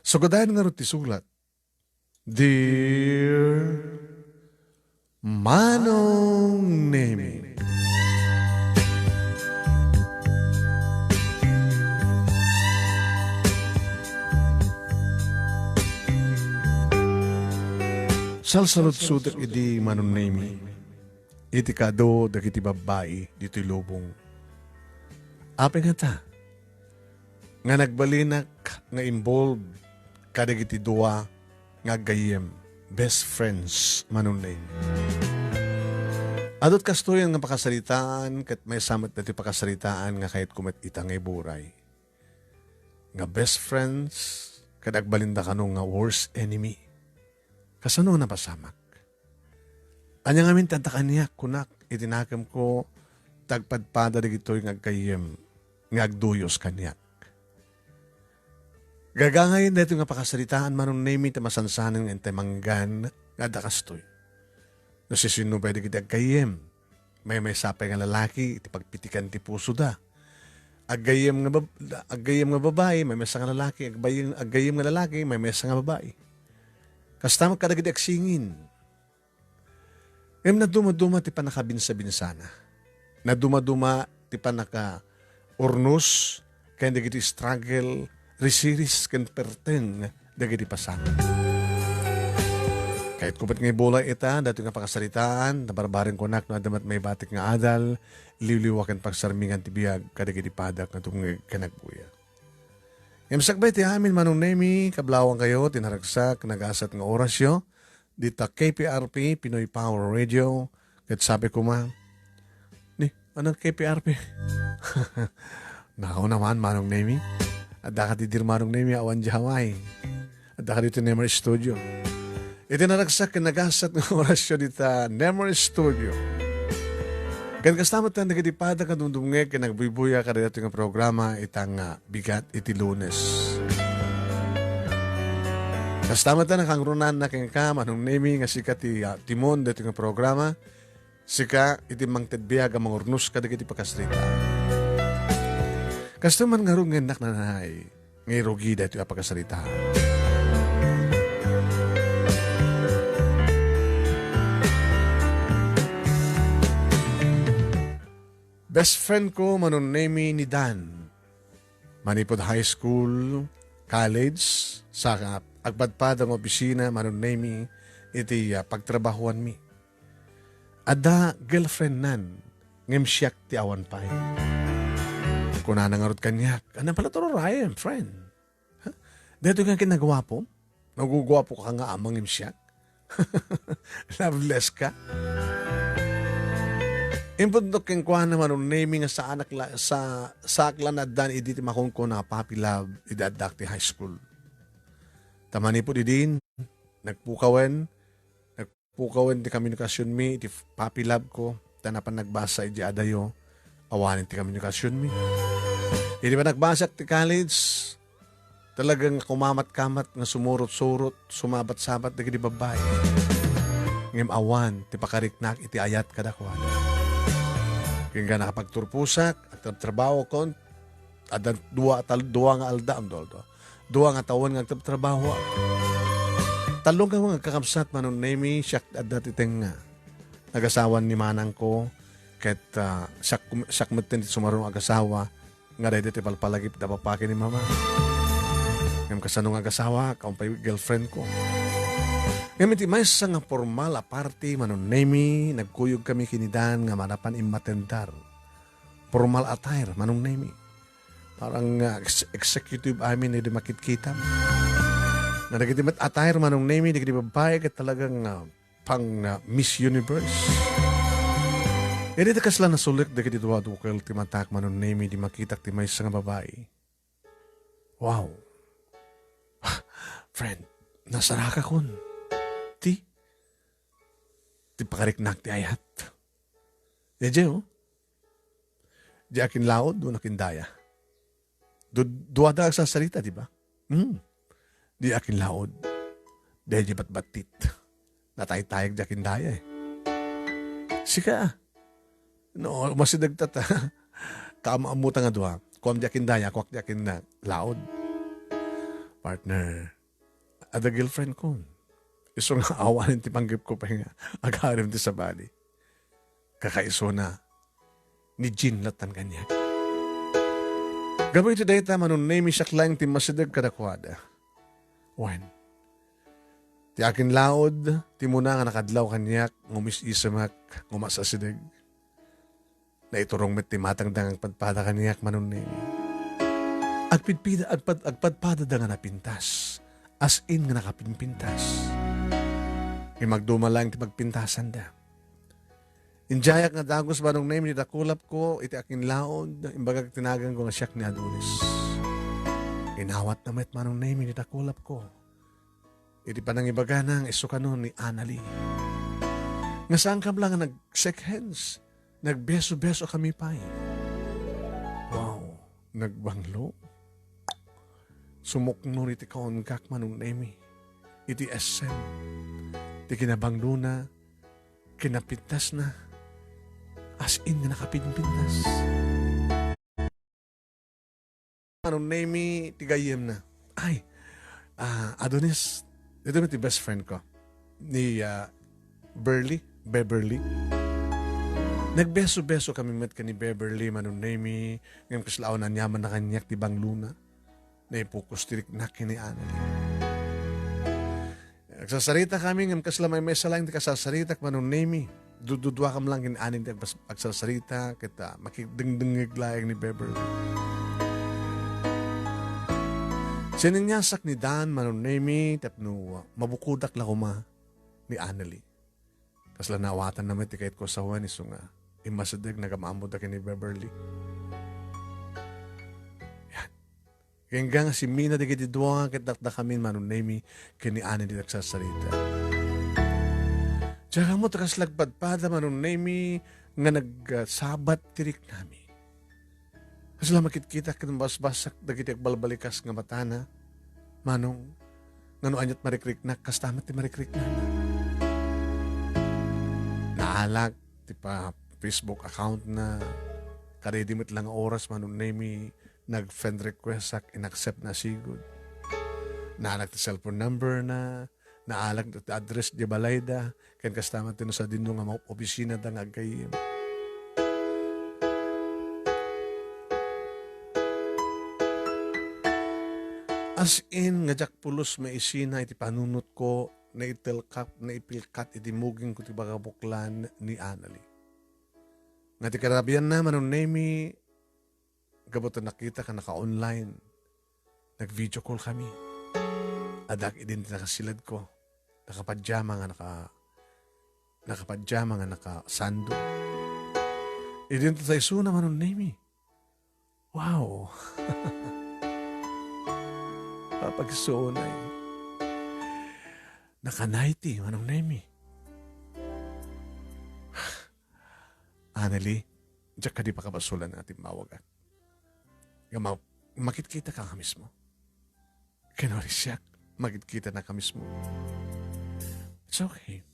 So kadayan nga rin tisulat, Dear Manong Nemi, salsalot sudak idi Manong Nemi, iti kado dagiti babae dito'y lubong. Ape nga ta, nga nagbalinak nga involved kadagiti dua nga gayem, best friends Manong Nemi. Adot kastoyan nga pakasalitaan kat may samat dati pakasalitaan nga kahit kumet ita nga buray. Nga best friends kadagbalinda kano nga worst enemy. Kasano na pasamak? Anya nga min tantakanyak kunak itinakam ko tagpadpada digito'y ngagkayem ngagduyos kanyak. Gagangayin dito nga pakasalitaan Manong Nemi tamasansanan nga manggan nga dakastoy. No si sino pwede kita agkayem. May sapay nga lalaki iti pagpitikan ti puso da. Agayem nga babae may mesa nga lalaki. Agayem nga lalaki may mesa nga babae. Kasta magkadagiti aksingin. Ngayon na dumaduma ti panakabinsa-binsana. Na dumaduma ti panaka-urnos kaya dagiti struggle, resiris, kan perteng dagiti pasana. Kahit kupit nga bola ita, dati nga pakasalitaan, nabarbarin ko nak na damat may batik nga adal, liwliwakan pagsarmingan ti biyag kadagiti padak na itong kanagbuya. Yamsakbay ti amin Manong Nemi, kablawang kayo, tinaragsak, nagasat nga orasyo, dita KPRP, Pinoy Power Radio, kat sabi ko anong KPRP? Nakaw naman Manong Nemi, at daka tidir Manong Nemi, awan di Hawaii, at daka dito Nemer Studio. Itinaragsak, nagasat nga orasyo dita Nemer Studio. Kan kastamat na nagadipada ka dumdumngeg ka nagbubuya ka dito nga programa itang bigat iti Lunes. Kastamat na nakangrunan na kang ka Manong Nemi nga sika ti Timon dito nga programa sika iti mangtedbiya ka mangurnus ka dito pagkasrita. Kastaman nga rin nga nanay ngay rugi dito nga pagkasrita. Best friend ko, Manong Nemi ni Dan. Manipod High School, college, sa agpadpadang opisina, Manong Nemi, iti pagtrabahuan mi. Ada girlfriend nan, ngem siyak ti awan pay. Kuna nangarot kanyak, anong pala to Ryan, friend? Huh? Dito nga kinagwapo? Nagugwapo ka nga amang ngem siyak? Loveless ka? Impundok keng kuha naman ang naming sa anak sa aklan at dan iditi makong ko na Papi Love idadakti high school. Tamani po din, nagpukawen ti komunikasyon mi, iti Papi Love ko, tanapan nagbasa iti adayo, awanin ti komunikasyon mi. Hindi ba nagbasak ti college, talagang kumamat-kamat nga sumurot-surot, sumabat-sabat na gini babae. Ngem awan, ti pakariknak iti ayat kadakwan. Kaya nga nakapagturpusak at trabaho ko at dua nga alda dua nga tawon nga trabaho talong ka mga kakamsat Manong Nemi siyak at dati nga nagasawan ni manang ko ket siyak matin sumarong agasawa nga dahil dito palpalagip na papake ni mama ngam kasanong agasawa kaumpay girlfriend ko ngayon iti may sa nga formal aparte Manong Nemi, nagkuyog kami kinidan nga manapan imatendar. Formal attire Manong Nemi. Parang executive amin hindi makikita. Na nagitimat attire Manong Nemi, nagiti babae kat talagang pang Miss Universe. Hindi ta kasla nasulik nagiti duwa-dukal timatak Manong Nemi di makitak ti may sa nga babae. Wow. Friend, nasaraka kon. Ti pakariknak ti ayat. Diyan oh. Di akin laod, doon akin daya. Duwada sa salita, di ba? Di akin laod. Di bat-batit. Natay-tayag di akin daya eh. Sika. No, masidagtata. Kaamaamutan nga duha. Kuam di akin daya, kuak di akin na laod. Partner, Ada girlfriend ko. Iso nga awanin ti panggip ko pa nga. Agarim ti sa bali. Kakaiso na. Ni Jean latan kanya. Gabay ti dayta manunay mi siya lang ti masidag kadakwada. When? Ti akin laod, ti muna nga nakadlaw kanyak, ngumis isamak, ngumasasidag. Na iturong met ti matangdangang padpada kanyak manunay mi. Agpadpada da nga napintas. As in nga nakapinpintas. Magduma lang ti magpintasan da. Injayak nga dagos ba nung name ni dakulap ko, iti akin laod, imbagag tinagang ko nga siyak ni Adonis. Inawat na met manong name ni dakulap ko. Iti panang ibaga ng isukano ni Annalie. Nga saan ka lang nag-shake hands, nagbeso-beso kami pa eh. Wow, nagbanglo. Sumukno iti kaon kak manong name iti SM. Iti kinabanglo na, kinapintas na. As in nga nakapinpintas. Anong name tigayem na. Ay, Adonis, ito mo ti best friend ko. Ni Beverly. Nagbeso-beso kami met ka ni Beverly, manong name ngayon kaslao na nyaman na kanyak ti bang luna. Na ipukus tirik na kini Annalie. Nagsasarita kami ngayon kasla may salang ti kasasarita manong name dududwa kam lang kinanin tayo pagsasarita kita makidengdengig layang ni Beverly. Sininyasak ni Dan manunemi tapno mabukudak la kuma ni Annalie. Kasla nawatan naman ti kahit ko sa huwan iso nga imasadag nagamamod na ni Beverly. Yan. Kaya nga si Mina di kitidwa kitakda kami manunemi kini Annalie nagsasarita. Tsaka mo takas lagpadpada manong name nga nagsabat tirik nami. Kasi lang makikita kinabasbasak dagiti balbalikas nga matana. Manong ngano anyat marikriknak kastamat ti marikriknak. Naalag ti pa Facebook account na karedimit lang oras manong name nag-friend request sak in-accept na sigod. Naalag ti cellphone number na naalag ti address di balayda ken kastamat tino sa dinno nga mga opisina da ngagkayem. As in nga jak pulos maisina iti panunot ko na ipilkat iti muging ko ti bagabuklan ni Annalie. Nga ti karabian na manong name gaboto nakita ka naka-online. Nag-video call kami. Adak idin ti nakasilad ko. Nakapadyama nga nakasando. Idin ti tayo suna manong name. Wow. Papagsunay. Naka-90 manong name. Annalie, diyak ka di pa kabasulan natin mawagan. Makikita ka mismo. Kenorisyak, makikita na ka mismo. It's okay.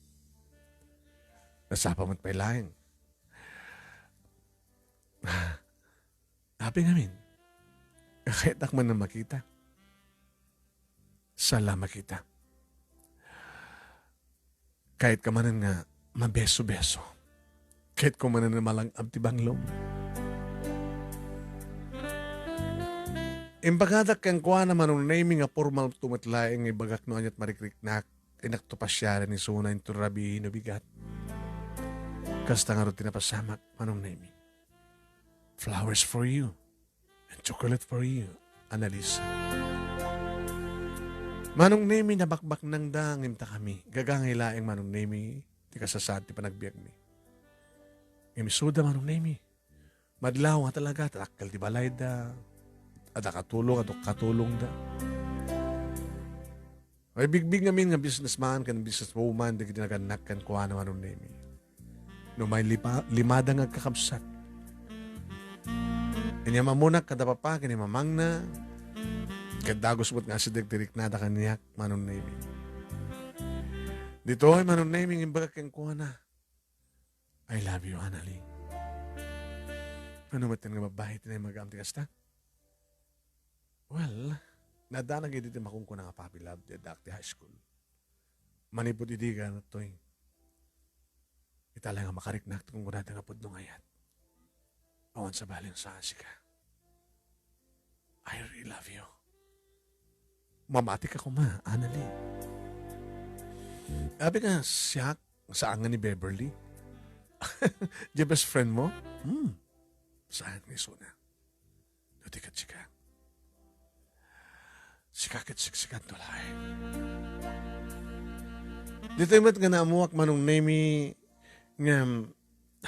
Nasapa mo't pa'y laing. Happy namin. Kahit akman na makita. Sala makita. Kahit ka manan nga mabeso-beso. Kahit ko manan na malang abtibanglom. Imbagadak kang kuha naman nung naming nga formal tumatlaing ibagak no anyat marikriknak inaktupasyara ni Suna into rabi nabigat. Kasta nga rin tinapasamak manong naming. Flowers for you and chocolate for you, Annalisa. Manong naming nabakbak nang dangim ta kami. Gagangilaing manong naming ti kasasad ti panagbiag mi. Imisuda manong naming. Madlaw nga talaga tatakal ti balay da. At katulong da. Ay bigbig namin nga businessman kan businesswoman di ginaganak kan kuha naman ng name. No may limada nga kakabsat. Kanya mamunak kada papa, kanya mamang na. Kadagos mo't nga si Degtirik nada kaniyak manong name. Dito ay manong name yung imbagak kang kuha na. I love you, Annalie. Ano matin nga mabahay tinay mag-amti kasta? Well, Nadanag iti makungko nga Papi Love di Dacti High School. Manipod iti ka na to'y. Itala nga makariknak kung kunada nga pod nung ayat. Awan sa baling sa asika. I really love you. Mamati ka ko ma, Annalie. Sabi nga, siya, saan nga ni Beverly? Di best friend mo? Saan ni Suna? Nutikat sika. Sikakit siksikan tulay. Dito yung nga naamuak manong name nga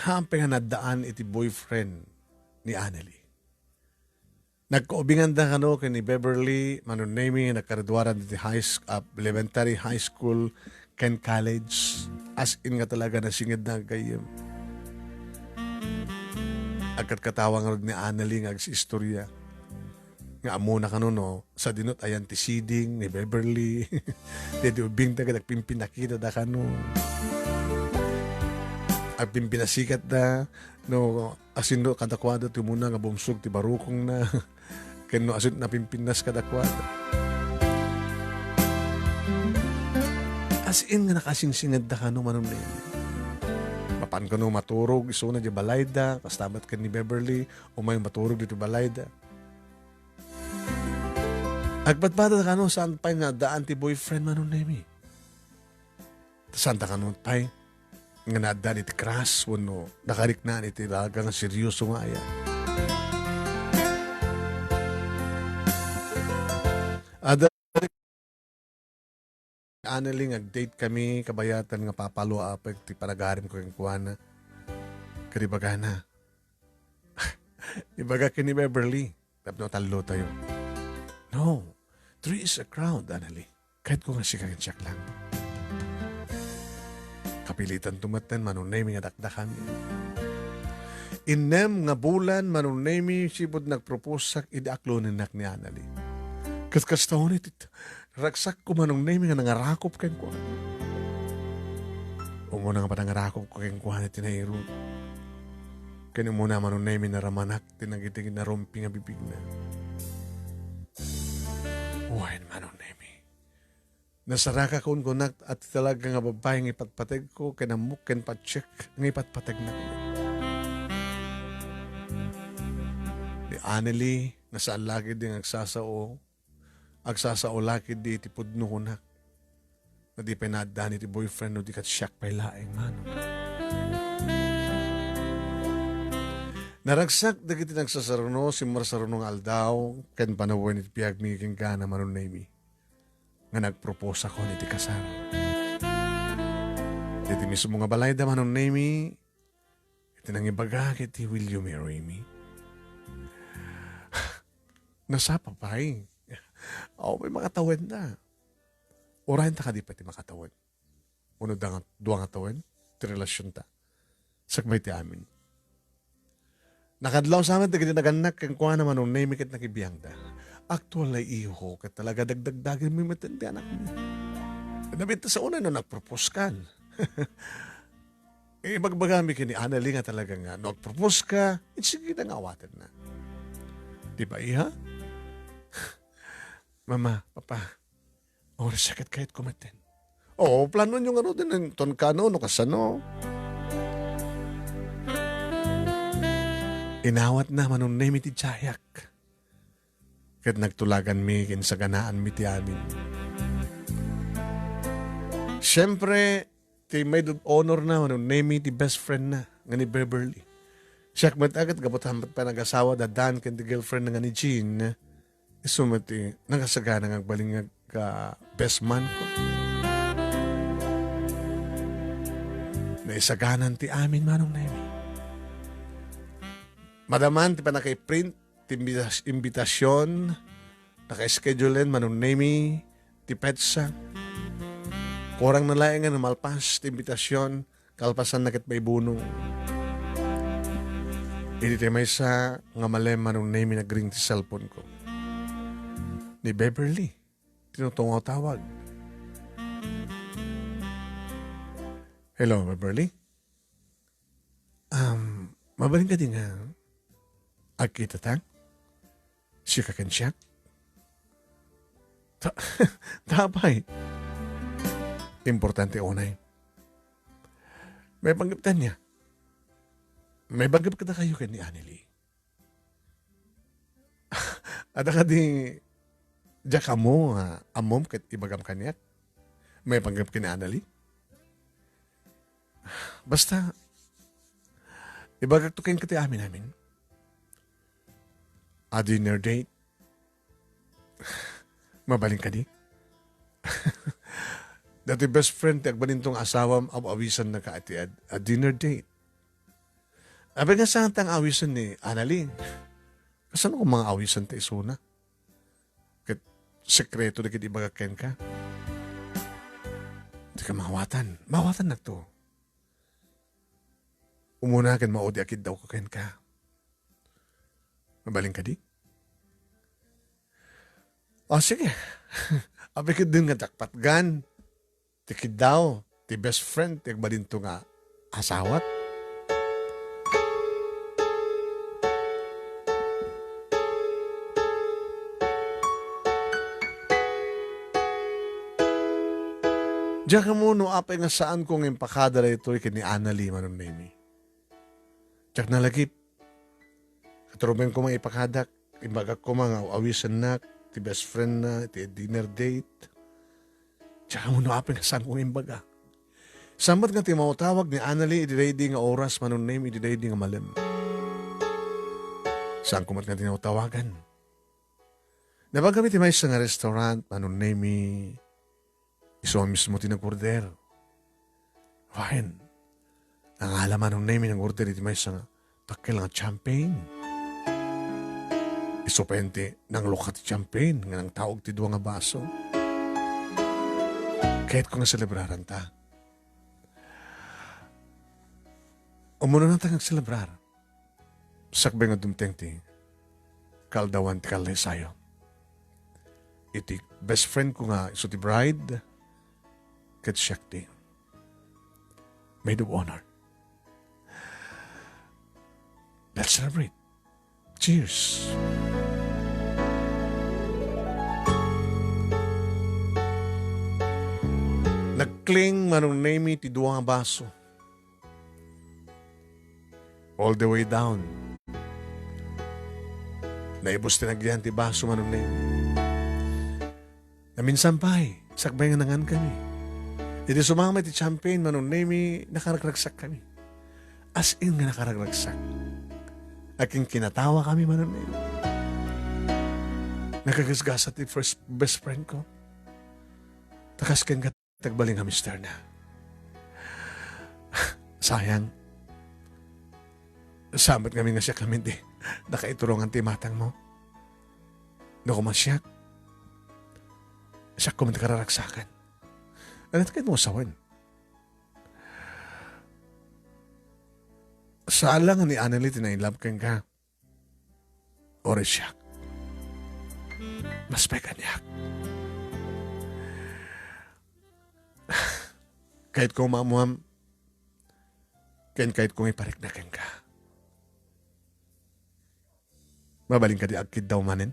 hamping nga nadaan iti boyfriend ni Annalie. Nagkaubingan da kano kay ni Beverly manong name nagkaradwaran iti elementary high school ken college. As in nga talaga nasingid na kayem. Agkat katawang ni Annalie nga istorya. Nga amo na kano no, sa dinot ayan ti siding ni Beverly. Dito ubing na nagpimpin nakita da kano. Ang pimpinasikat da, no, asin no kadakwada ti muna nga bumsog ti barukong na. Kano asin na pimpinas kadakwada. As in nga nakasingsingad da kano manong na Mapan ka no maturog, iso na di balayda, kastamat ka ni Beverly, umay maturog dito balayda. Agbatbata ka no, saan pa nga daan ti boyfriend manon nemi. Saan ta ka no, pay, nga nadaan iti crush, wano, nakarik na iti laga nga seryoso nga ayan. Ada, Annalie, ag-date kami, kabayatan nga papalo apag, ti panagarim ko yung kuwana. Karibaga na. Ibaga ka ni Beverly, tapno talo tayo. No, 3 is a crowd, Annalie. Kahit ko nga siya kagantsak lang. Kapilitan tumatan, manunay nga dakdakan. Inem nga bulan, manunay mi, sibod nagproposak, idaklo ninak ni Annalie. Kaskas taon ito, ragsak ko manunay mi nga nangarakop kang kuhan. Umuna nga pa nangarakop ko kang kuhan iti nairo. Kaya muna manunay mi naramanak, tinagitigin na rumpi nga bibig na. Uwain manunay mi. Nasaraka ko kunak at talaga nga babae ng ipatpatag ko, kinamuk, kinpatsik, ng ipatpatag na ko. Di Annalie, nasaan lagi din agsasao laki di iti pudno kunak. Na di pinadaan iti boyfriend no di kat siyak pa'y laeng mano. Naragsak dagiti nagsasaruno, si Marsarunong Aldaw, ken panawen iti piyag mi kingkana manunay mi. Nga nagpropose ako niti kasal. Iti mismo nga balay da manunay mi, iti nang ibaga kiti will you marry me? Nasapa pa eh. May makatawid na. Orahin ta ka di pati makatawid. Unod da nga, duwa nga tawid, ti relasyon ta. Sakbay ti amin. Nakadlaw sa amin, tagadi naganak, kang kuha naman nung naimikit na kibiyang da. Actual ay iyo ko, kat talaga dagdagdagin mo yung matindi anak mo. Nabita sa una na nagpropose kan. Magbagami ka ni Annalie nga talaga nga, nagpropose ka, sige na nga awatan na. Di ba iha? Mama, papa, sakit kahit kumatin. Oo, plano nyo nga din ng tonkano, no kasano. Inawat na manunay mi ti tiyayak. Kat nagtulagan mi kin sa ganaan mi ti amin. Siyempre, ti maid of honor na manunay mi ti best friend na nga ni Beverly. Siyak matagat kapot-hampat pa nag-asawa da Dan ken ti girlfriend na nga ni Jean. Isumati, nangasagana nga baling ka best man ko. Naisaganan ti amin manong nemi. Madaman, ti pa naka-print, ti imbitasyon, naka-schedulein, manong nemi, ti petsa. Kurang nalayan nga namalpas, ti imbitasyon, kalpasan nakit may bunong. Hindi ti may sa nga malem manong nemi nag-ring ti cellphone ko. Ni Beverly, tinutungaw tawag. Hello, Beverly? Mabaling ka din nga. Agkita tang? Siya ka kan siya? Tapay. Importante unay. May panggaptan niya. May banggap ka na kayo kay ni Anneli. Ada ka di diya ka mo, amom kat ibagam kanya. May panggap ka ni Anneli. Basta, ibagak to kayo kati amin namin. A dinner date. Mabaling ka di. Dati best friend, tagbanin tong asawam, awisan na ka ati a dinner date. Abay nga saan tang awisan ni Anneli. Kasan ko mga awisan ta isuna? Kat sekreto na kiti ibagaken ka. Di ka mawatan. Mawatan na to. Umunakan maudi akid daw ko ken ka. Mabaling ka di? O sige. Abi ka din nga takpatgan. Tikid daw. Ti best friend. Tigbalin to nga asawat. Diyan ka mo no apay nga saan kong impakadala ito kini Anneli manon nemi. Diyak na lagip. Katurubin ko mga ipakadak. Imbagak ko mga awisan na. Ti best friend na. Ti dinner date. Diyak mo no apay nga saan kong imbaga. Sambat nga ti mautawag ni Anneli. Idiready nga oras manon nemi. Idiready nga malam. Saan kumat nga tinawtawagan. Nabagamit ti may sa nga restaurant manon nemi. Iso mismo tinag-order. Fine. Ang alaman ng name ng order iti may isang takil nga champagne. Iso pente ng lukat champagne nga nang taog ti duwa nga baso. Kahit ko nga celebraran ta. Umuna na tagang celebrar. Sakbay nga dumteng ti kaldawan ti kalay sayo. Iti best friend ko nga iso ti bride kat Shakti. Maid of honor. Let's celebrate. Cheers. Nagkling manong name ti duwa nga baso. All the way down. Naibos tinagyan ti baso manong name. Naminsan pa'y, sakbay nga nangan kami. Iti sumama ti champagne manon nemi nakaragragsak kami. As in nga nakaragragsak. Aking kinatawa kami manon nemi. Nakagasgasa ti first best friend ko. Takas ken ka tagbaling nga mister na. Sayang. Sabat kami nga siya kami di. Nakaiturungan ti matang mo. Nakumasyak. Siya ko man kararagsakan. Ano kayo mo sawan? Saan lang ni Anneli tinainlove kang ka? Ore siya. Mas may kanyak. Kahit ko mamuham, kahit kong iparik na kang ka. Mabaling ka di agkid daw manin?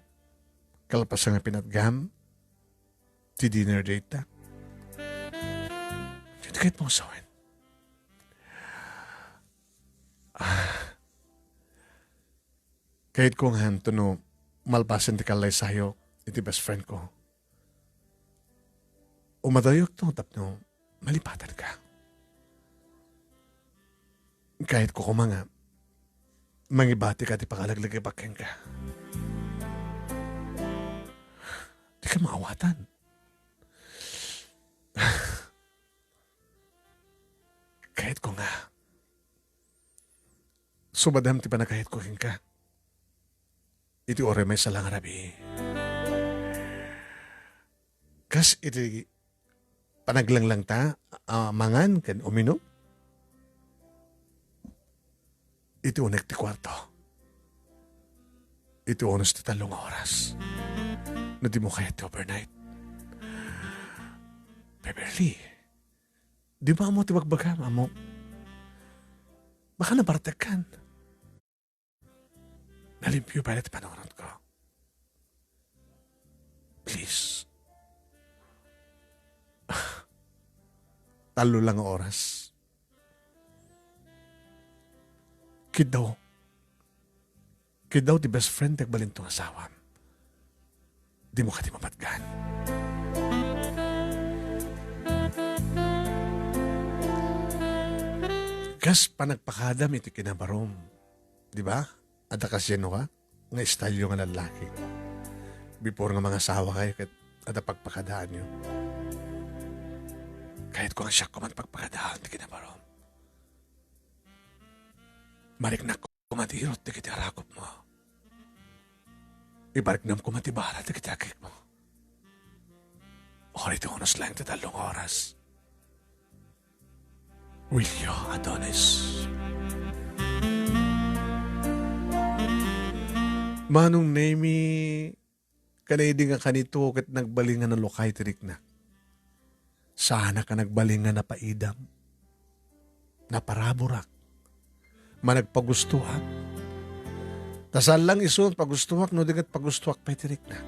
Kalpas nga pinatgam? Ti dinner date ta? Kahit mong sawin. Kahit kong hanto no, malpasan ti kalay sayo, iti best friend ko. Umadayok to, tapno, malipatan ka. Kahit ko kumanga, mangibati ka, ti pakalaglag ipakeng ka. Di ka maawatan. Kahit ko nga. Subadam ti pa na kahit ko ka. Iti ore may salang rabi. Kas iti panaglang lang ta, mangan kan uminom. Iti unek ti kwarto. Iti unos ti talong oras. Na di mo kaya ti overnight. Beverly, di ba mo tibagbaga, amo? Baka nabartakan. Nalimpyo pa iti panunod ko. Please, Talo lang ang oras. Kidaw di best friend tagbalin tong asawa. Di mo ka di mapatgan. Kas panagpakadam iti kinabarom. Di ba? Ada kasyeno ka? Nga istalyo nga lalaki. Before nga mga asawa kayo, kat ada pagpakadaan nyo. Kahit ko ang siya ko man pagpakadaan, iti kinabarom. Mariknak ko kumatirot, iti kitarakop mo. Ibariknam ko matibara, iti kitakik mo. O rito unos lang iti 3 oras. Wilio Adonis. Manong nemi kanaydi nga kanito kat nagbalingan na lokay tirik na. Sana ka nagbalingan na paidam. Na paraburak. Managpagustuhak. Tasal lang isun pagustuhak no digat pagustuhak pa tirik na.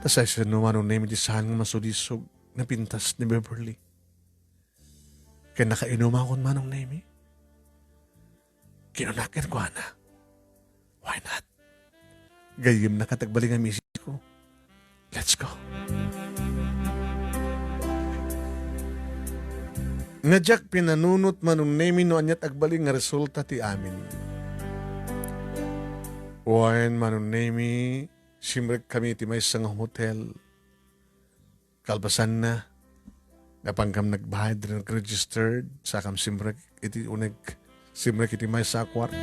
Tasay siya no manong nemi di saan nga masudisog na pintas ni Beverly. Kaya nakainom akong manong nemi. Kinunakin ko na. Why not? Gayim na katagbaling ang misis ko. Let's go. Nga Jack pinanunot manong nemi no anyat agbaling nga resulta ti amin. Wain manong nemi simrek kami ti may isang hotel. Kalbasan na. Napanggam nagbahid rin registered sa kam simrek iti uneg simrek iti may sa kwarto.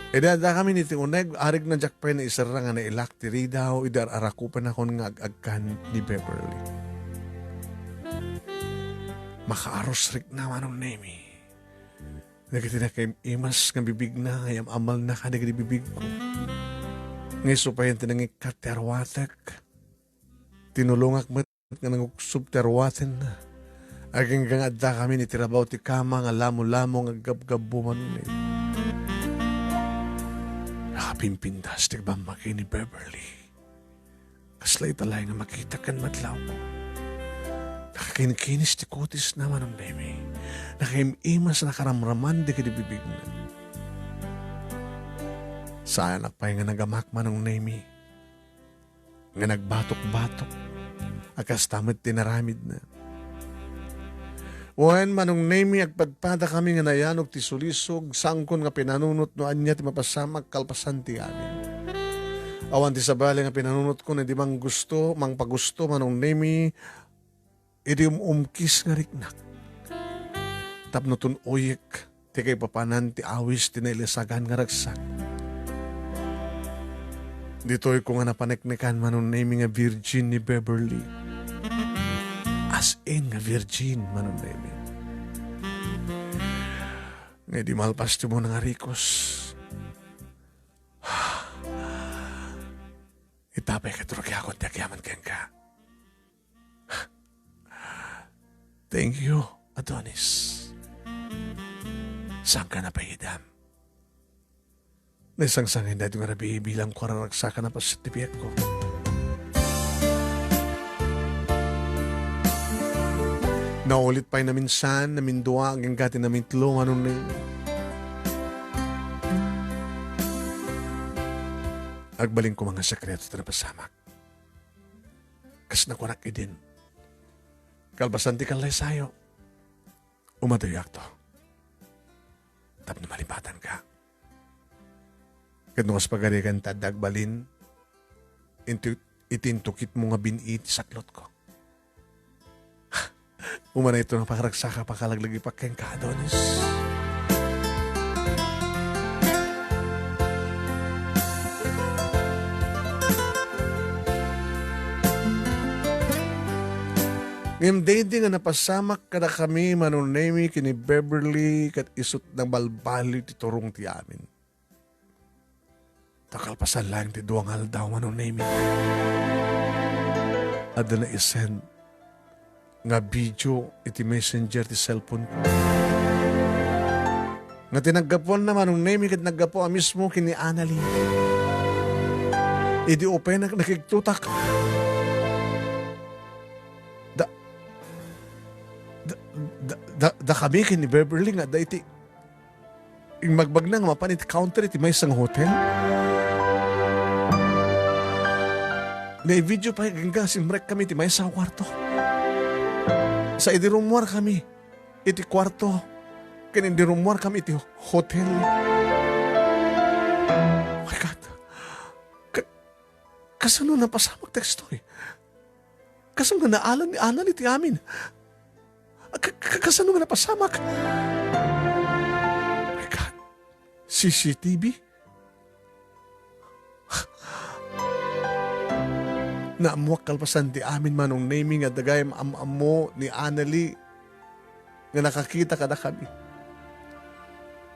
Idada kami niti uneg arig na Jack pa na isara nga nailak ti ridaw idar arakupan ako nga agagkan ni Beverly. Makaaros rik na manong nemi. Nagiti na kay imas nga bibig na ngayam amal na ka nagiti bibig ko. Ngay supayan tinangik katerwatek. Tinulungak mo nga nangusubterwaten na. Aging gangadda kami ni tirabaw ti kama nga lamo-lamo nga gab-gabuman ni. Nakapimpindas ti bambaki ni Beverly. Kaslay talay nga makita kan matlaw ko. Nakakinkinis ti kutis naman ang nemi. Nakaimas na karamraman di kidibibig na. Saan nakpay nga nagamak man ang nemi. Nga nagbatok-batok. Akas tamad tinaramid na. Wan manong nemi agpadpada kami nga nayanog ti sulisog sangkon nga pinanunot no anya ti mapasamag kalpasan ti amin. Awan ti sabali nga pinanunot ko na di mang gusto, mang pagusto manong nemi iti umkis nga riknak. Tapno tun uyek ti kay papanan ti awis ti nailasagan nga ragsak. Dito'y ko nga napaneknekan manong nemi nga virgin ni Beverly. As in nga virgin manong nemi. Nga di malpas ti mo nga rikos. Itapay ka turok yakot ti agyaman ken ka. Thank you, Adonis. Saan ka na pahidam? Naisang-sangin dahil nga rabi bilang ko raragsaka na pasitipiyat ko. Naulit pa'y na minsan, na mindua, ang gati na mintlo, anong na yun. Agbaling ko mga sekreto na pasamak. Kas nakurak idin. Kalbasan ti kalay sayo. Umatoyak to. Tap na malipatan ka. Kat nung pagarikan tadagbalin, itintukit mo nga binit saklot ko. Umana ito na pakaragsaka pakalaglagi pa keng ka, Adonis. Ngayong day nga napasamak kada kami manunemi kini Beverly kat isut ng balbali ti turong ti amin. Takalpasan lang ti duwang aldaw manunemi. Ada na isend nga video iti messenger ti cellphone ko. Nga tinaggapuan naman nung name kat naggapo mismo kini Annalyn. Idi open nakiktutak. da kami kini Beverly nga da iti ing magbag na nga mapanit counter iti may isang hotel. Na video pa hanggang simrek kami iti may isang kwarto. Sa idirumwar kami iti kwarto. Kinindirumwar kami iti hotel. Oh my God. Kasano na pasamag teksto eh. Kasano na naalan ni Anal iti amin. Kasano nga napasamak? Oh my God. CCTV? Naamuak kalpasan ti amin manong naming at dagayam amamo ni Anali nga nakakita kada kami.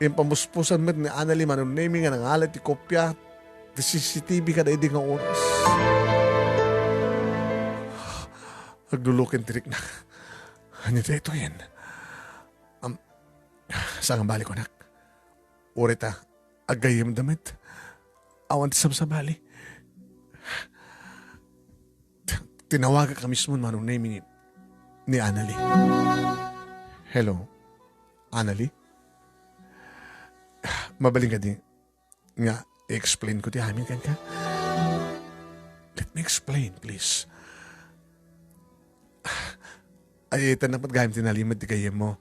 Yung pamuspusan met ni Anali manong naming nga nangalat ti kopya ti CCTV kada idi nga oras. Agdulukin tirik na. Ano ito yan? Saan ang bali ko, nak? Urita, agayam damit. Awan ti sabsabali. Tinawaga ka mismo manong name ni Anali. Hello, Anali? Mabaling ka din. Nga, i-explain ko ti amin kan ka. Let me explain, please. Ay, ito na gayam tinalimad ti kayem mo.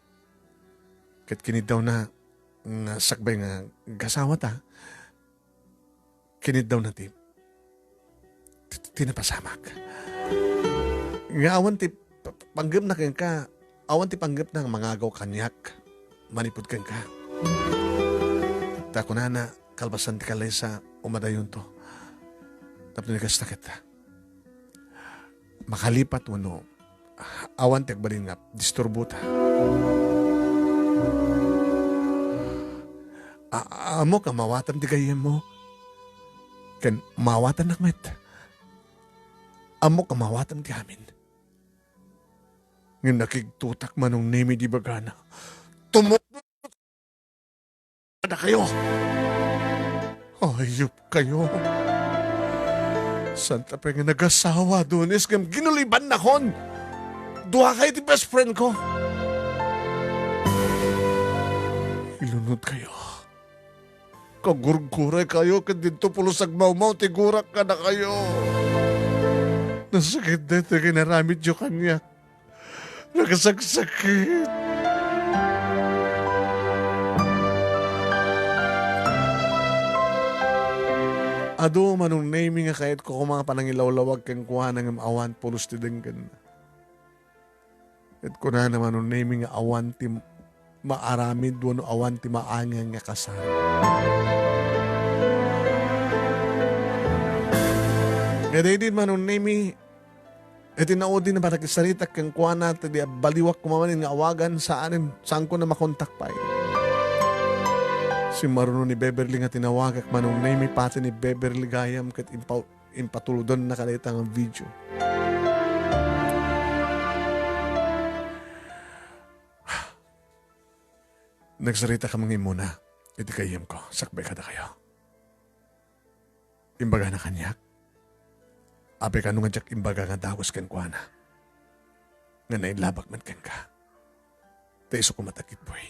Kat kinid daw na sakbay nga gasawa ta. Kinid daw na ti tinapasamak. Nga awan ti panggap na kang ka, awan ti panggap na mangagaw kanyak, manipod kang ka. Tako na kalbasan ti kalay sa umadayon to. Tapos nagkasta kita. Makalipat wano, awan ti agbalin nga, disturbo ta. Amo ka mawatan ti kayem mo. Kan mawatan nakmet. Amo ka mawatan ti amin. Nga nakigtutak manong nemi di bagana. Tumok na kayo. Ayup kayo. Santa pa nga nag-asawa doon is ginuliban na kon. Duha kayo ti best friend ko. Ilunod kayo. Kagurguray kayo kadito pulusag maumaw tigurak ka na kayo. Nasakit na ito kinaramid yung kanya. Nagasagsakit. Ado manong naming nga kahit ko mga panangilawlawag kang kuha ng awan pulos ti denggan. At ko na naman nung naming nga awan ti maaramid wano awan ti maangang nga kasal. Kaya din manong naming itinaod din na para kisarita kang kuha natin di baliwak kumamanin nga awagan saan ko na makontak pa eh. Si Maruno ni Beverly nga tinawagak manong name pati ni Beverly Gayam kat impatuludon na kalita ng video. Nagsarita ka mga muna. Iti kayam ko. Sakbay ka na kayo. Imbaga na kanyak. Ape ka nung nga imbaga nga dawos kan kwa na. Nga nailabak man kan ka. Taiso ko matakit boy.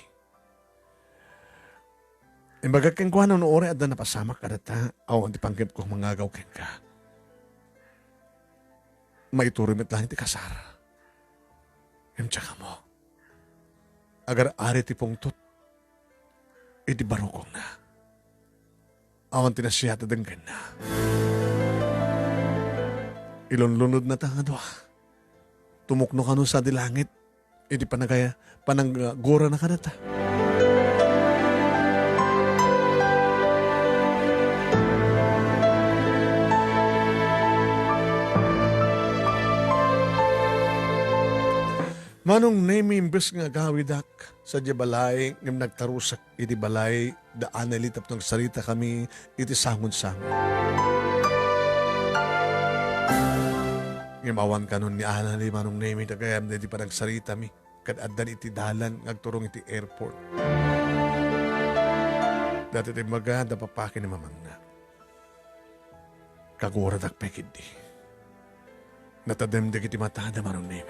Imbaga kang kuha ng ore at na napasamak ka data, awan di panggap ko mangagaw kang ka. Maiturimit lang iti kasar. Yung tsaka mo. Agar ari ti pungtot, iti barukong na. Awan tinasiyata denggan na. Ilunlunod na tanga doa. Tumukno ka nun sa dilangit, iti pananggura na ka data. Manong name imbes nga gawidak sa di balay ngam nagtarusak iti balay daan na litap ng sarita kami iti sangon-sangon. Ngimawan kanon ni Anali manong name iti kayam na iti parang sarita mi kad addan iti dalan ngagturong iti airport. Dati iti maganda papakin ni mamang na. Kagura dak pekid di. Natademde kiti matada maron nemi.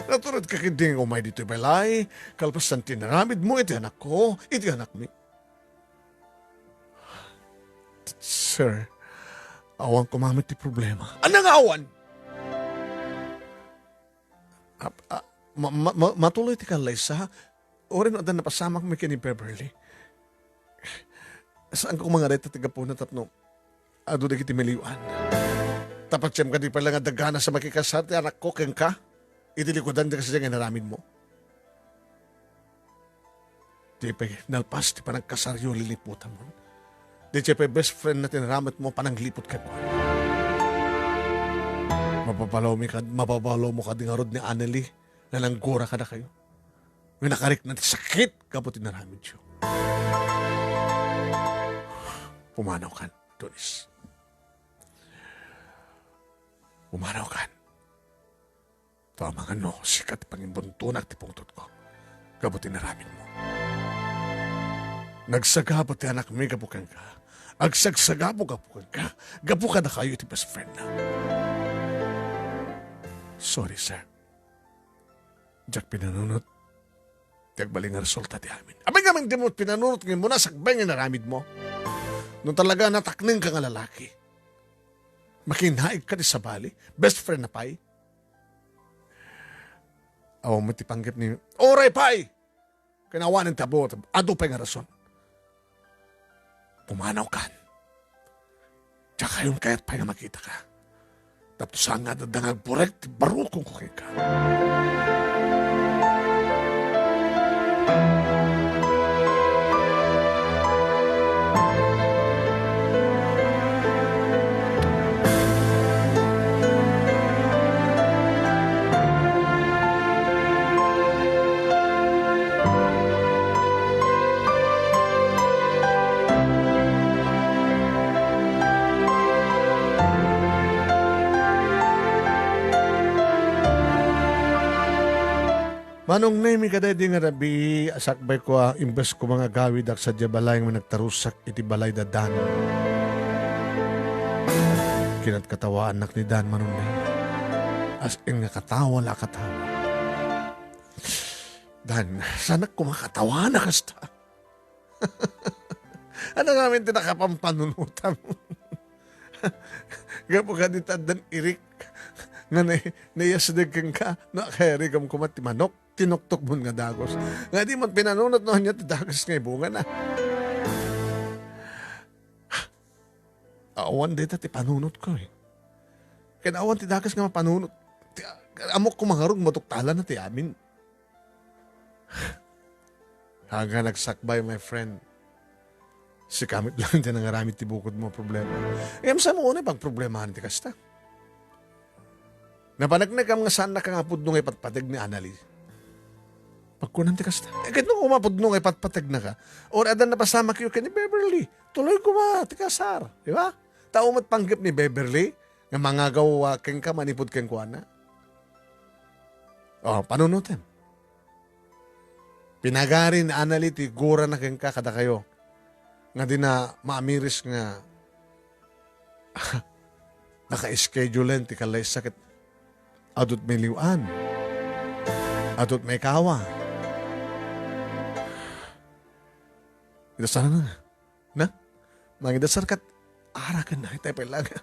Naturad ka kiding umay dito balay, kalpasan tinaramid mo, iti anak ko, iti anak mi. Sir, awan ko mamit ti problema. Anong awan? Matuloy ti kalay sa, orin adan napasama ko may kini Beverly. Saan ko mga reta tiga po na tapno, ado na kiti miliwan. Tapat siyam ka di pala nga dagana sa makikasar, ti anak ko, keng ka, itilikodan di kasi nga naramid mo. Di pa, nalpas, di pa nagkasaryo liliputan mo. Di siya pa best friend na tinaramat mo, pananglipot ka ko. Mapapalaw mo ka din arod ni Annalie, na langgura ka na kayo. May nakarik na sakit ka po tinaramid siyo. Pumanaw ka, Doris. Umanaw kan. Ito ang mga sikat pangimbuntunak ti pungtot ko. Gabuti naramid mo. Nagsagabot ti anak mi gabukan ka. Agsagsagabo gabukan ka. Gabukan na kayo ti best friend na. Sorry, sir. Jack pinanunot. Tiyagbaling nga resulta ti amin. Abay nga mang dimot pinanunot ngayon mo na sakbay nga naramid mo. Nung talaga natakning ka nga lalaki. Makinhaig ka di sa bali. Best friend na pay. Awa mo ti panggip ni Oray pay! Kinawanan tabo. Ado pa nga rason. Pumanaw ka. Tsaka yung kahit pa nga makita ka. Tapos nga dadangag purek ti barukong ko ka. Manong nemi kada di nga rabi, asakbay ko imbes ko mga gawid ak sa balay nga nagtarusak iti balay da Dan. Kinat katawa anak ni Dan manong nemi. As in nga katawa la katawa. Dan, sana kumakatawa na kasta. Ano namin tinakapampanunutan mo? Gapo ka dita Dan irik. Nga nayasdag kang ka, nakaheri kam kumat ti manok, tinuktok mo nga dagos. Nga di man pinanunot no niya ti dagos nga ibunga na. Awan dita ti panunot ko eh. Kaya awan ti dagos nga mapanunot. Amok ko mangarog matuktalan na ti amin. Hanggang nagsakbay my friend. Si kamit lang din ang aramid ti bukod mo problema. Sa mo una pang problemahan ti kasta. Napanagna ka mga saan na ka nga pudno ngay patpatag ni Annalie. Pagkunan ti kasta. Kahit nung umapudno ngay patpatag na ka, or adan na pasama kayo ka ni Beverly, tuloy ko ti kasar. Di ba? Taumat panggip ni Beverly, nga mga gawa keng ka manipod keng kuana. Panunutin. Pinagarin ni Annalie, ti gura na keng ka kada kayo. Nga di na maamiris nga naka-schedule ti kalay sakit. Adot may liwan. Adot may kawa. Idasar na. Na? Mangidasar kat arakan na. Itay palaga.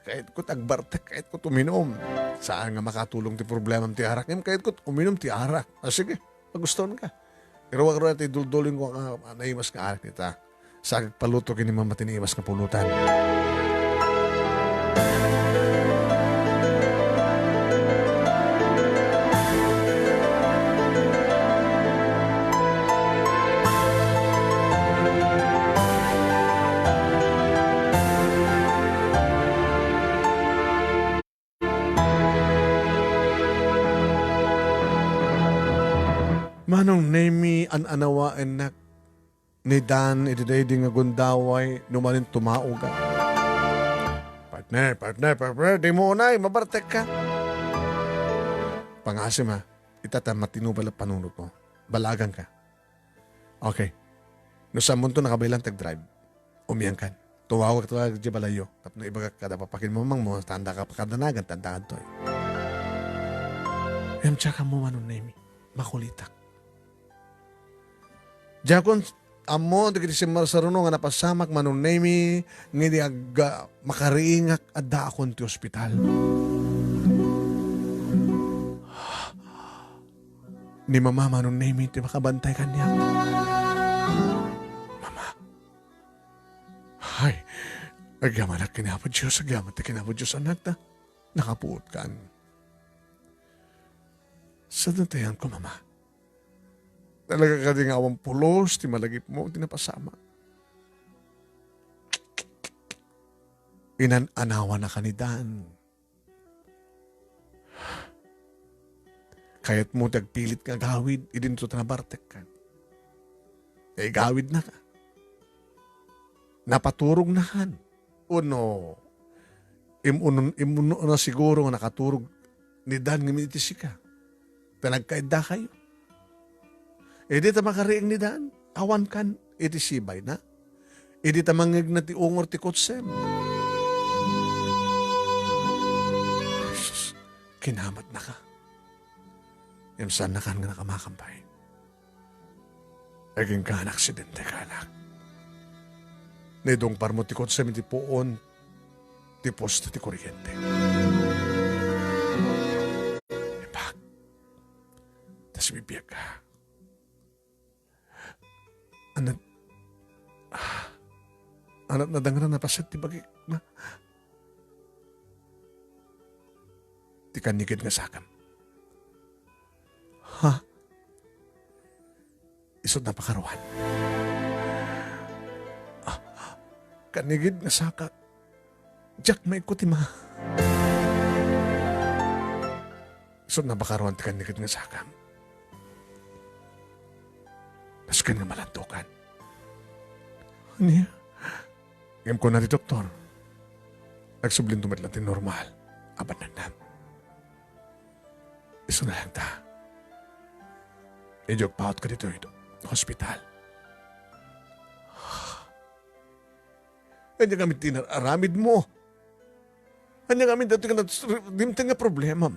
Kahit ko tagbartek, kahit ko tuminom. Saan nga makatulong ti problema ti arak? Kahit ko uminom ti arak. Sige, pagustuhan ka. Pero wag rin natin duldulin ko ang naimas ka arak nita. Sa paluto kini mamatiniimas ka pulutan. Manong nemi ananawa enak ni Dan iti nga gundaway numanin tumauga. Partner, di mo unay, mabartek ka. Pangasim ha, itata matino pala panunot mo. Balagan ka. Okay. No sa munto nakabailan tag-drive, umiyang kan. Tuwawag di balayo. Tapno ibaga kada papakin mo mang mo, tanda ka pa kadanagan, tandaan to eh. Em tsaka mo manunemi, makulitak. Jakon amo di kiti saruno nga napasamak manunemi ngidi agga makariingak adda akon ti ospital. Ni mama manunemi ti makabantay kanya. Mama. Ay, agyaman at kinapod Diyos, agyaman at kinapod Diyos anak na nakapuot kan. Sa natayan ko, mama. Talaga ka din awang pulos, ti malagip mo, tinapasama. Inananawa na kanidan. Kaya't mo tagpilit nga gawid, idinto na bartek ka. E gawid na ka. Napaturog na kan. Uno, imuno na siguro nga nakaturog ni Dan nga minitisi ka. Tanagkaida kayo. E di ta makariing ni Dan, awan kan, itisibay na. E di ta mangig na ti ungor ti kotsem. Jesus, kinamat na ka. Yung saan na kan nga nakamakampay. Aging ka aksidente ka anak. Nedong parmo ti kotsem ti poon, ti poste ti kuryente. Ipak, tas bibiyag ka. Anak na dangan na pasat ti bagi na. Ti kanikid nga sakam. Ha? Isod na pakaruan. Kanigid nga saka. Jack, may ikuti ma. Isod na pakaruan ti kanigid nga sakam. Tas kan nga malantukan. Ano yan? Ngayon ko na di doktor. Nagsublin tumatla ti normal. Aban na. Iso na lang ta. Ijog paot ka dito hospital. Kanya kami tinararamid mo. Kanya kami dito ka na dimtang nga problema.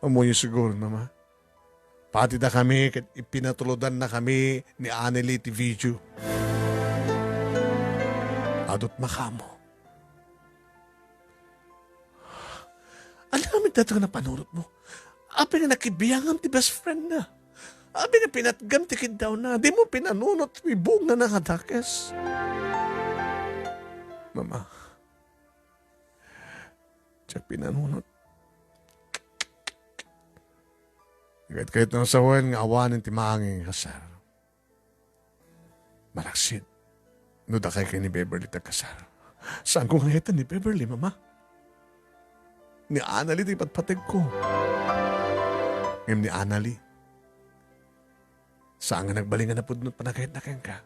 Amoy siguro, mama. Pati na kami, ipinatulodan na kami ni Anneli ti video. Adot makamo. Ano kami dito ka na panurot mo? Abi nga nakibiyangam ti best friend na. Abi nga pinatgam ti kid daw na. Di mo pinanunot, ibong na nakadakes. Mama, siya pinanunot. Kahit nang sawan nga awanin ti maanging kasar. Malaksid. Nuda kay ni Beverly tagkasar. Saan ko ngayon ni Beverly, mama? Ni Annali ti patpateg ko. Ngayon ni Annali. Saan nga nagbalingan na pudnot pa na kahit nakayang ka?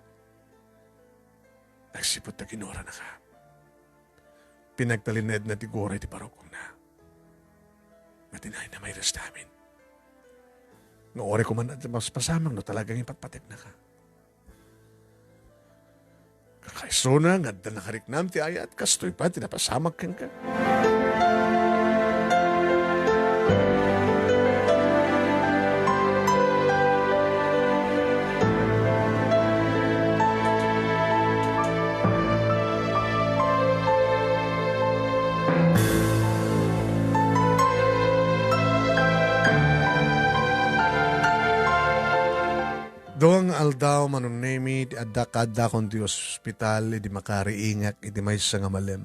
Nagsipot na ginora na ka. Pinagtalined na ti goray ti parokong na. Matinay na may rastamin. Nga ore ko man at mas pasamang no talagang ipatpatek na ka. Kakaiso na nga da nakariknam ti ayat kastoy pa tinapasamag kang ka. Doang aldaw manunemi ti adda-kadda kon ti ospital idi makariingak iti maysa nga malem.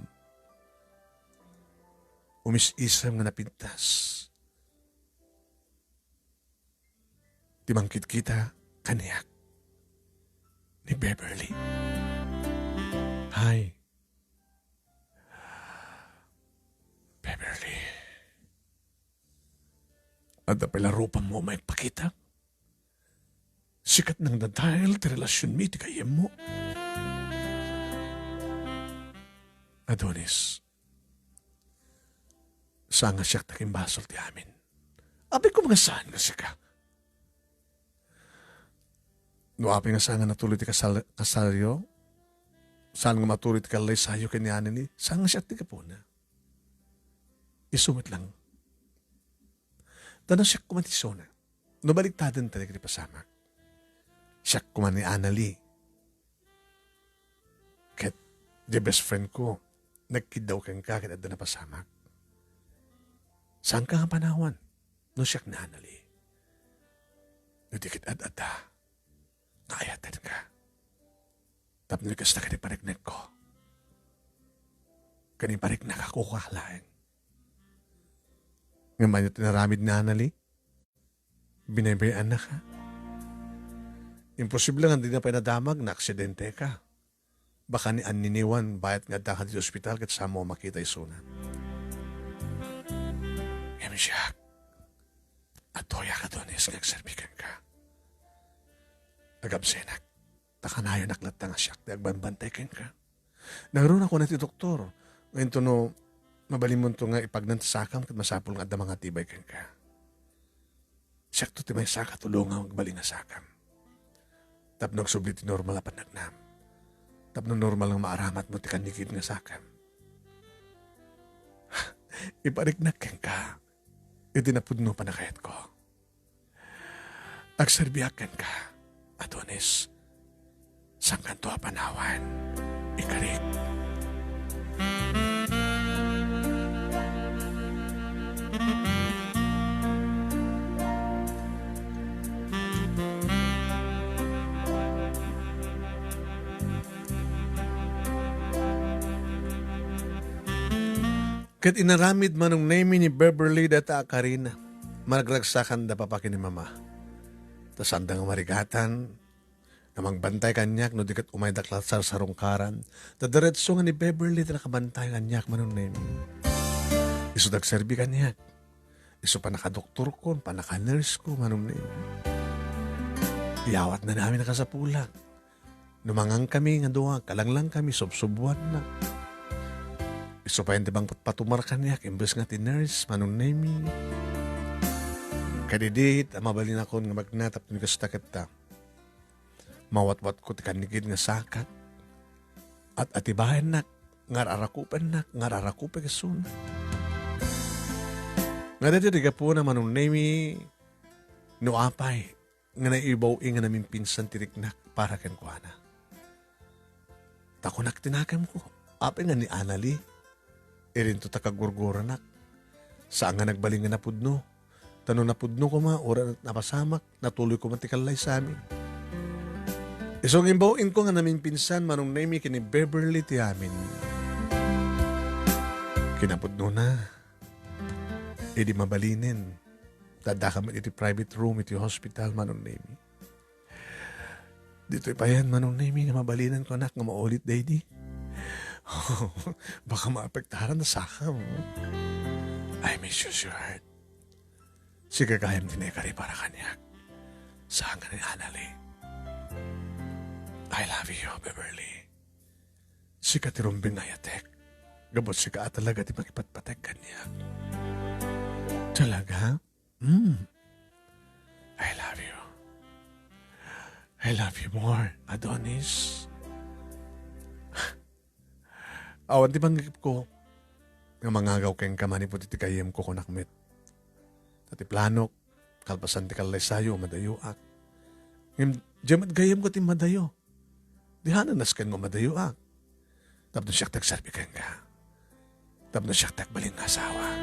Umis-isam nga napintas. Ti mangkit kita kaniyak ni Beverly. Hi. Beverly. Adda pala rupa mo may pakita. Sikat nang dahil ti relasyon mi ti kayem mo. Adonis, saan nga siya taking basol ti amin? Abi ko mga saan nga siya ka? No api nga saan nga natuloy ti kasaryo? Saan nga matuloy ti kalay sayo kanya ni? Saan nga siya ti kapuna? Isumot lang. Tanong siya kuman ti Sona. Nabaligtadan talaga ni pasamak. Siya kuman ni Annalie. Kat, di best friend ko, nagkidaw kang kakit at na pasamak. Saan ka nga panawan? No siya na Annalie. No dikit at kaayatan ka. Tapos kas na kaniparignan ko. Kaniparignan ako kakalain. Ngayon yung tinaramid na Annalie, binabayaan na ka. Imposible nga hindi na pinadamag na aksidente ka. Baka ni aniniwan bayat nga dahan di ospital kat sa mo makita isuna. Ngayon siya, at toya ka doon is nagserbikan ka. Agabsenak, takanayo naklat nga siya, nagbanbantay ka. Naroon ako na ti doktor. Ngayon to no, mabalim mo ito nga ipagnantasakam kat masapol nga da mga tibay ka. Siyak to ti may saka tulungan magbaling nga sakam. Tapnog sublit normal apan nagnam. Tapno normal lang maaramat mo ti kanikid nga sakam. Ipariknak ka. Itinapudno pa na kayat ko. Agserbiakan ka. Adonis, sang kanto panawan. Ikarik. Kat inaramid manong name ni Beverly data Karina. Managragsakan da papaki ni mama. Tas andang marigatan. Namang bantay kanyak no dikat umay daklat sa sarungkaran. Tadaretso nga ni Beverly na nakabantay kanyak manong name. Iso dagserbi kanyak. Iso pa nakadoktor ko, pa naka-nurse ko manong name. Iyawat na namin nakasapulang. Numangang kami nga doa, kalanglang kami, subsubuan na. Iso pa hindi bang patumar kanyak, imbes nga ti-nurse, manong name. Kadidit, mabalin ako nga magnatap ni kastakit ta. Mawat-wat ko ti kanigid nga sakat. At atibahan nak, ngararakupan nak, ngararakupan kasun. Nga dati diga po na manong name, no apay, nga naibaw nga namin pinsan tiriknak para ken kuana. Takunak tinakam ko, apay nga ni Annalie. Irin to takagurgura nak. Saan nga nagbaling nga napudno? Tanong napudno ko ma, ora napasamak, natuloy ko matikalay sa amin. Isong imbawin ko nga namin pinsan manong name kini Beverly ti amin. Kinapudno na. Di mabalinin. Dadakam iti private room iti hospital manong name. Dito pa yan manong name nga mabalinan ko anak nga maulit daddy. Baka maapektaran na saka mo. I miss you, sweetheart. Sige kayang tinekari para kanyak. Saan ka ni Annalie? I love you, Beverly. Sika tirumbing ayatek. Gabot sika talaga ti makipatpatek kanyak. Talaga? I love you. I love you more, Adonis. Awan ti panggip ko. Nga mangagaw keng kamani po ti kayem ko kunakmit. Tati planok, kalpasan ti kalay sayo, madayo ak. Ngayon, diyamat gayem ko ti madayo. Dihanan nasken mo madayo ak. Tapos siya tagsarbi ka nga. Tapos siya tagbaling asawa.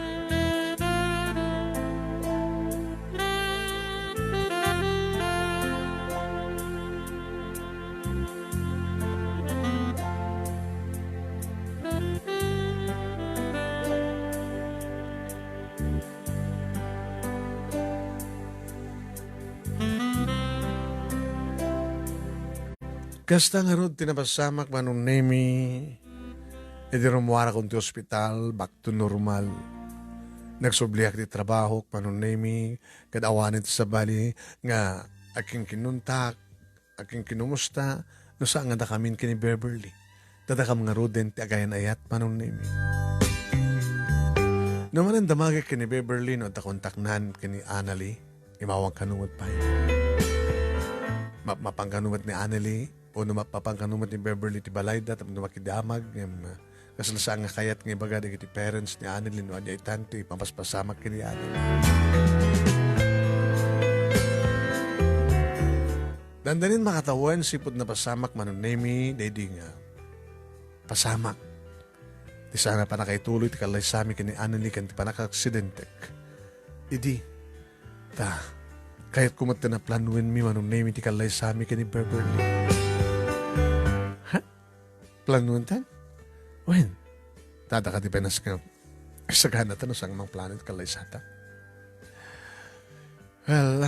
Kasta nga ron, tinapasamak manong nemi, edi rumuara kong ti hospital, back to normal. Nagsubliak di trabaho, manong nemi, kadawanin sa bali, nga aking kinuntak, aking kinumusta, no saan nga da kami kini Beverly. Tadakam nga ruden, ti agayan ayat, manong nemi. Naman ang damagay kini Beverly, no, takontaknan kini Annalie, imawang kanungot pa yun. Mapangkanungot ni Annalie, o mapapangkanungot ni Beverly ti Balayda, tapos makidamag, Kasalasa nga kayat nga baga iti parents ni Annalyn o anya itanto ipapaspasamak kini Annalyn. Dandanin makatawan sipod na pasamak manunemi dedi nga pasamak. Di sana pa nakaituloy ti kalay sami kini Annalyn kan ti panaka-aksidente. Idi ta kahit kumata na planuin mi manunemi ti kalay sami kini Beverly. Ha? Planuin tan? When? Tada ka di penas ka sagana tanong sang mga planet kalay sata. Well,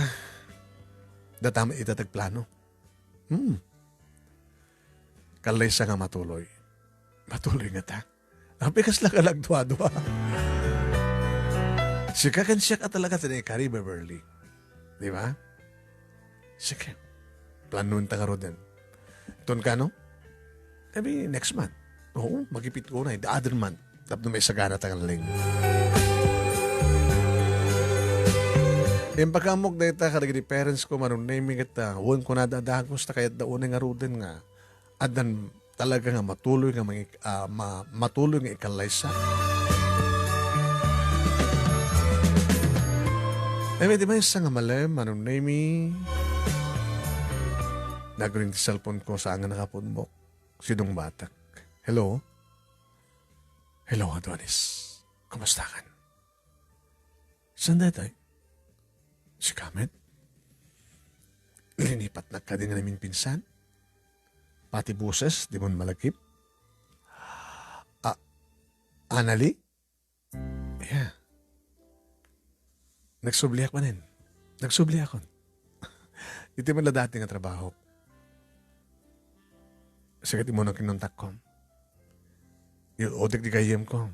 datama itatag plano. Kalay sa nga matuloy. Matuloy nga ta. Ang pikas lang kalagdwa-dwa. Sika kan siya ka talaga tinay kari Beverly. Di ba? Sige. Planuin ta nga ro din. Ton ka no? Maybe next month. Oo, magipit ko na. The other month. Tapos na may sagana tangang ling. Yung pagkamok na ita, karagin ni parents ko, manong naming ita, huwag ko na dadagos na kaya daunay nga ruden nga. At dan talaga nga matuloy nga, matuloy nga ikalaysa. May di ba yung nga malam, manong naming, nagring ti cellphone ko saan nga nakapunmok. Sinong batak. Hello? Hello, Adonis. Kumusta ka? Saan na tayo? Si Kamet? Linipat na ka din namin pinsan? Pati buses, di mo malagkip? Anali? Yeah. Nagsubli ako nin. Nagsubli ako. Iti man na dati nga trabaho. Sige, mo nang kinontak ko. Yung odik di kayem ko.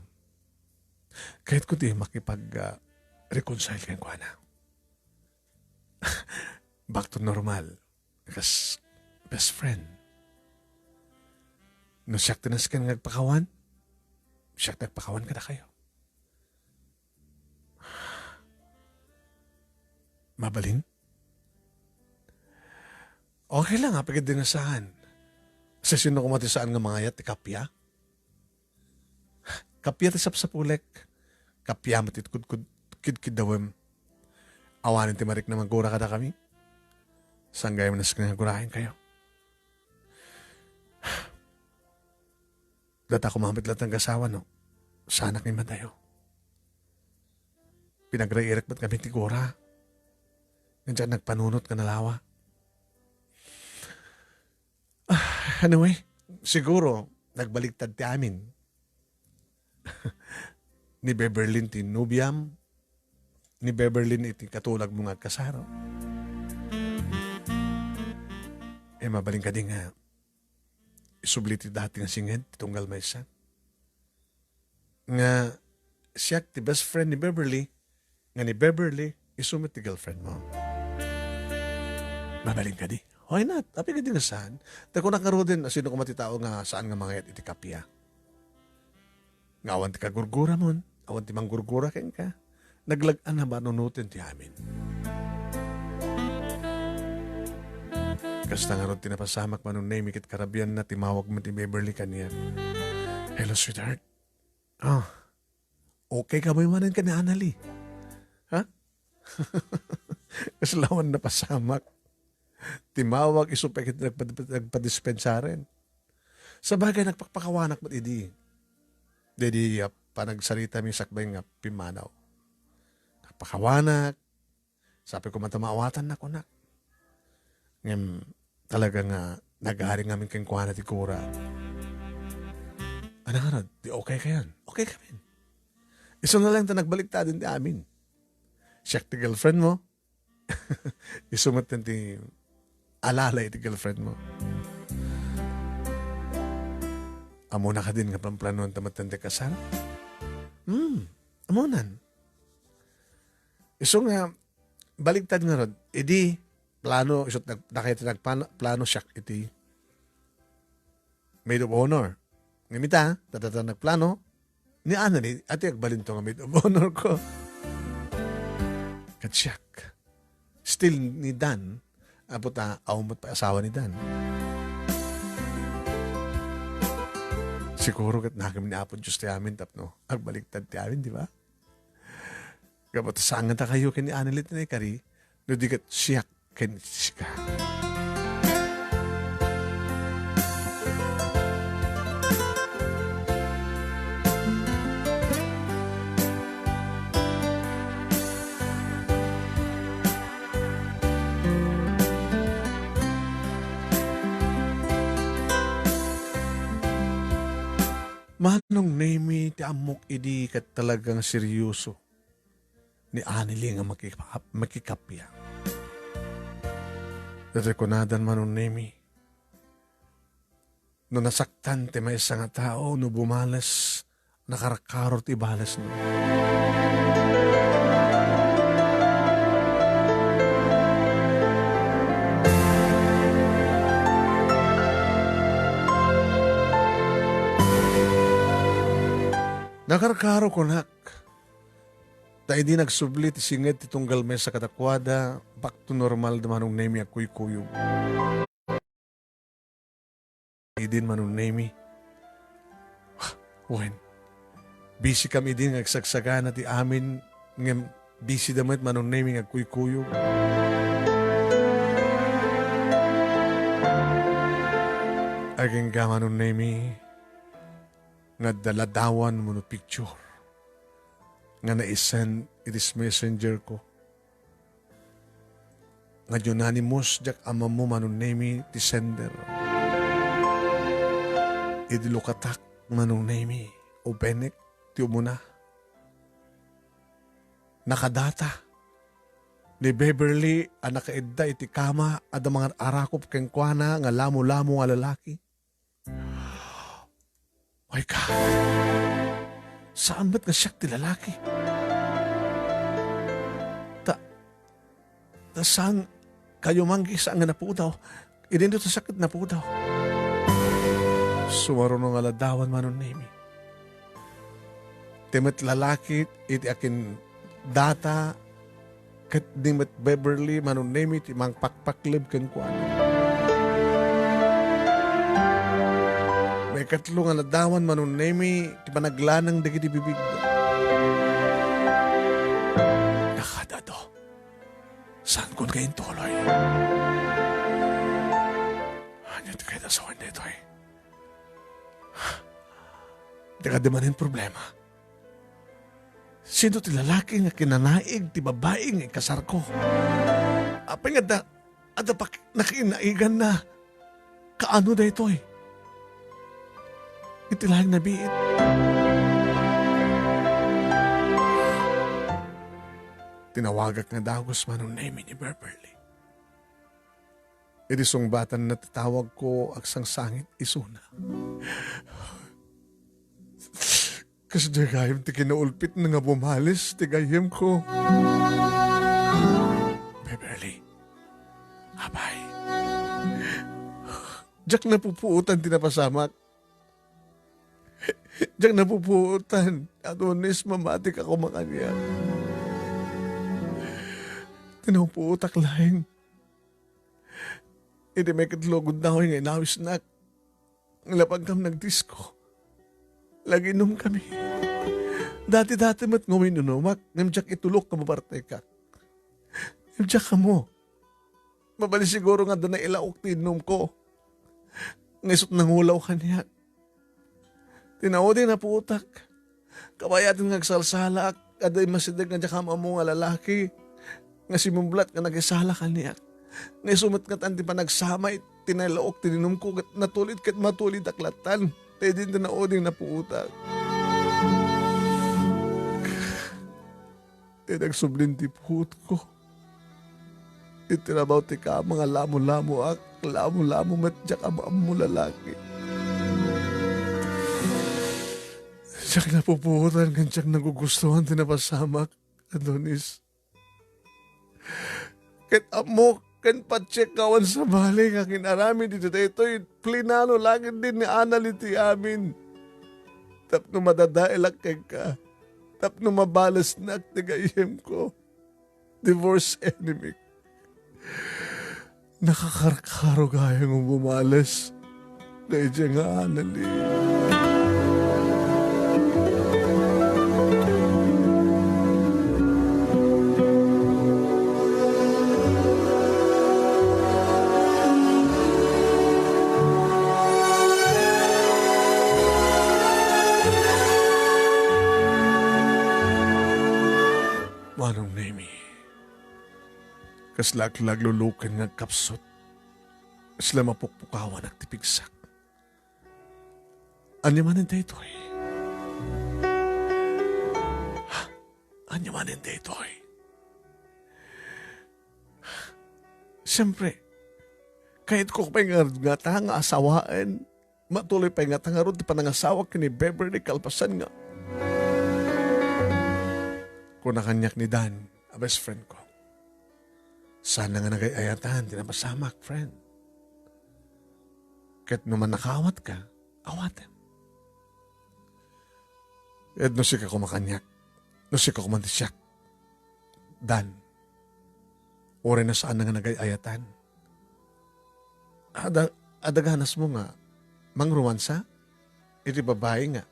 Kahit ko di makipag-reconcile kayo ko na. Back to normal. Because best friend. No siyak tinas ka nagpakawan, siyak nagpakawan ka na kayo. Mabalin? Okay lang ha, pagod din na saan. Sa sino kumatisaan nga mga yat, kapya? Kapya tisap sa pulek. Kapya matit kid dawem. Awanin ti marik na magura ka na kami. Sanggay mo na sa gurahin kayo. Data kumamit lahat ng kasawa, no? Sana kayo matayo. Pinagray-irak ba't kami ti gura? Nandiyan nagpanunot ka na lawa. Anyway, siguro, nagbaligtad ti amin. Ni Beverly ti Nubiam, ni Beverly iti katulag mga kasaro. Mabaling ka din nga, isubliti dati nga singed, tunggal may isa. Nga, siya ti best friend ni Beverly, nga ni Beverly, isumit ti girlfriend mo. Mabaling ka di. Why not? Tapi ka din nga saan. Tako nakaro din, sino kumatitao nga saan nga mga iti kapya. Nga awan ti kagurgura mon, awan ti manggurgura ken ka. Naglagan na ba nunutin ti amin. Kasta nga ron tinapasamak man nung name ikit karabian na timawag mo ti Beverly kaniya. Hello, sweetheart. Oh, okay ka ba yung manan ka ni Annalie? Ha? Kaslawan na pasamak. Timawag isupekit nagpadispensaren. Sa bagay nagpakpakawanak ba't idi? Dedi panagsarita mi sakbay nga pimanaw. Nagpakawanak. Sabi ko matamawatan na kunak. Ngayon talaga nga nag-aari ngamin kang kuha na ti kura. Ano nga rin? Di okay ka yan. Okay ka rin. Iso na lang ito nagbaliktad din di amin. Siyak ti girlfriend mo. Isumat din ti alalay ti girlfriend mo. Amo na ka din nga pamplanuan tamatan ti kasal. Amunan. Iso nga baliktad nga rin. Idi plano, isot nakita nagplano siya iti maid of honor. Ngamita, tatata nagplano, ni Annalie, ati agbalin to nga maid of honor ko. Katsyak. Still ni Dan, abot awamot pa asawa ni Dan. Siguro kat nakam ni Apo Diyos ti amin tapno. Agbaligtad ti amin, di ba? Kapag saan nga kayo kani analit na kari, no di kat siyak kani sika. Manong name ti amok idi kat talagang seryoso ni Anili nga makikapya. Rekonadan manong name. No nasaktan ti may nga tao, no bumalas, nakarakaro ti balas no. Nakarakaro ko nak. Dahil di nagsublit isingit itong galme sa katakwada, back to normal da manong name ako'y kuyog. Idin manong name. When? Busy kami din nagsagsaga ti amin ng busy damit manong name ako'y kuyog. Aging ka manong name nga daladawan mo no picture nga na-send itis messenger ko nga unanimous jak ama mo manong name ti sender idilukatak manong name o benek ti umuna nakadata ni Beverly anak kaedda iti kama ada mga arakop keng kuana nga lamo-lamo nga lalaki. My God, saan ba't nga siyak ti lalaki? Saan kayo manggi saan nga napudaw? Idin dito sakit napudaw. Sumaro nung aladawan manon nimi. Timet lalaki, iti akin data, kat dimet Beverly manon nimi, ti mang pakpaklib ken kuana. May katlo nga ladawan manon nemi, ti panaglanang dagiti bibig. Nakadado. Saan kun kayong tuloy? Ano ti kayo dasawan dito eh? Di ka dimanin problema. Sino ti lalaki nga kinanaig, ti babae nga ikasar ko? Apay nga ada pa nakinaigan na kaano da ito eh? Iti lang nabiit. Tinawagak nga dagos manong name ni Beverly. Iti sungbatan na tatawag ko aksang sangit isuna. Kasi di gayam ti kinaulpit na nga bumalis, ti gayam ko. Beverly, abay. Diyak napupuutan tinapasamak. Diyak napupuutan. Adonis, mamatik ako makanya. Tinapuutak laing. Hindi may katlogod na ako yung inawis na. Lapag kam nagdisko. Lagi nung kami. Dati-dati mat ngawin nunumak. Namdiyak itulok ka maparte ka. Namdiyak ka mo. Mabali siguro nga doon na ilaok tinum ko. Ngisot nang hulaw ka niya. Tinaodi na putak. Kabayatin ngagsalsalak. Aday masidag nga dyan ka mo nga lalaki. Nga si mumblat nga nagisala ka niya. Nga sumat nga tanti pa nagsamay. Tinalaok tininom ko. Natulid kat matulid aklatan. Tayo din na naoding na putak. Tayo nagsublin ti puhut ko. Itinabaw ti ka mga lamo-lamo ak. Lamo-lamo matyak mo lalaki. Siyak napupuhutan kan siyak nagugustuhan tinapasamak, Adonis. Ket amok, kan patsek kawan sa bali nga kinarami dito ito'y plinano langit din ni Analiti amin. Tapno madadailak kay ka. Tapno mabalas na at tigayem ko. Divorce enemy. Nakakarakaro gaya ng bumalas. Dahil siya nga Analiti. Kaslak-laglulukan nga kapsot. Sila mapukpukawan at tipigsak. Anyamanin dito eh. Anyamanin dito eh. Siyempre, kahit ko pa nga nga asawaan, matuloy pa nga tangarod di pa nangasawa kini Beverly Kalpasan nga. Kung nakanyak ni Dan, a best friend ko. Sana nga nagayayatan, tinapasamak, friend. Kahit naman nakawat ka, awatin. At no sika ko makanyak, no sika ko mantisyak. Dan, ore na saan nga nagayayatan. Adaganas mo nga, mangruwansa, iti babae nga.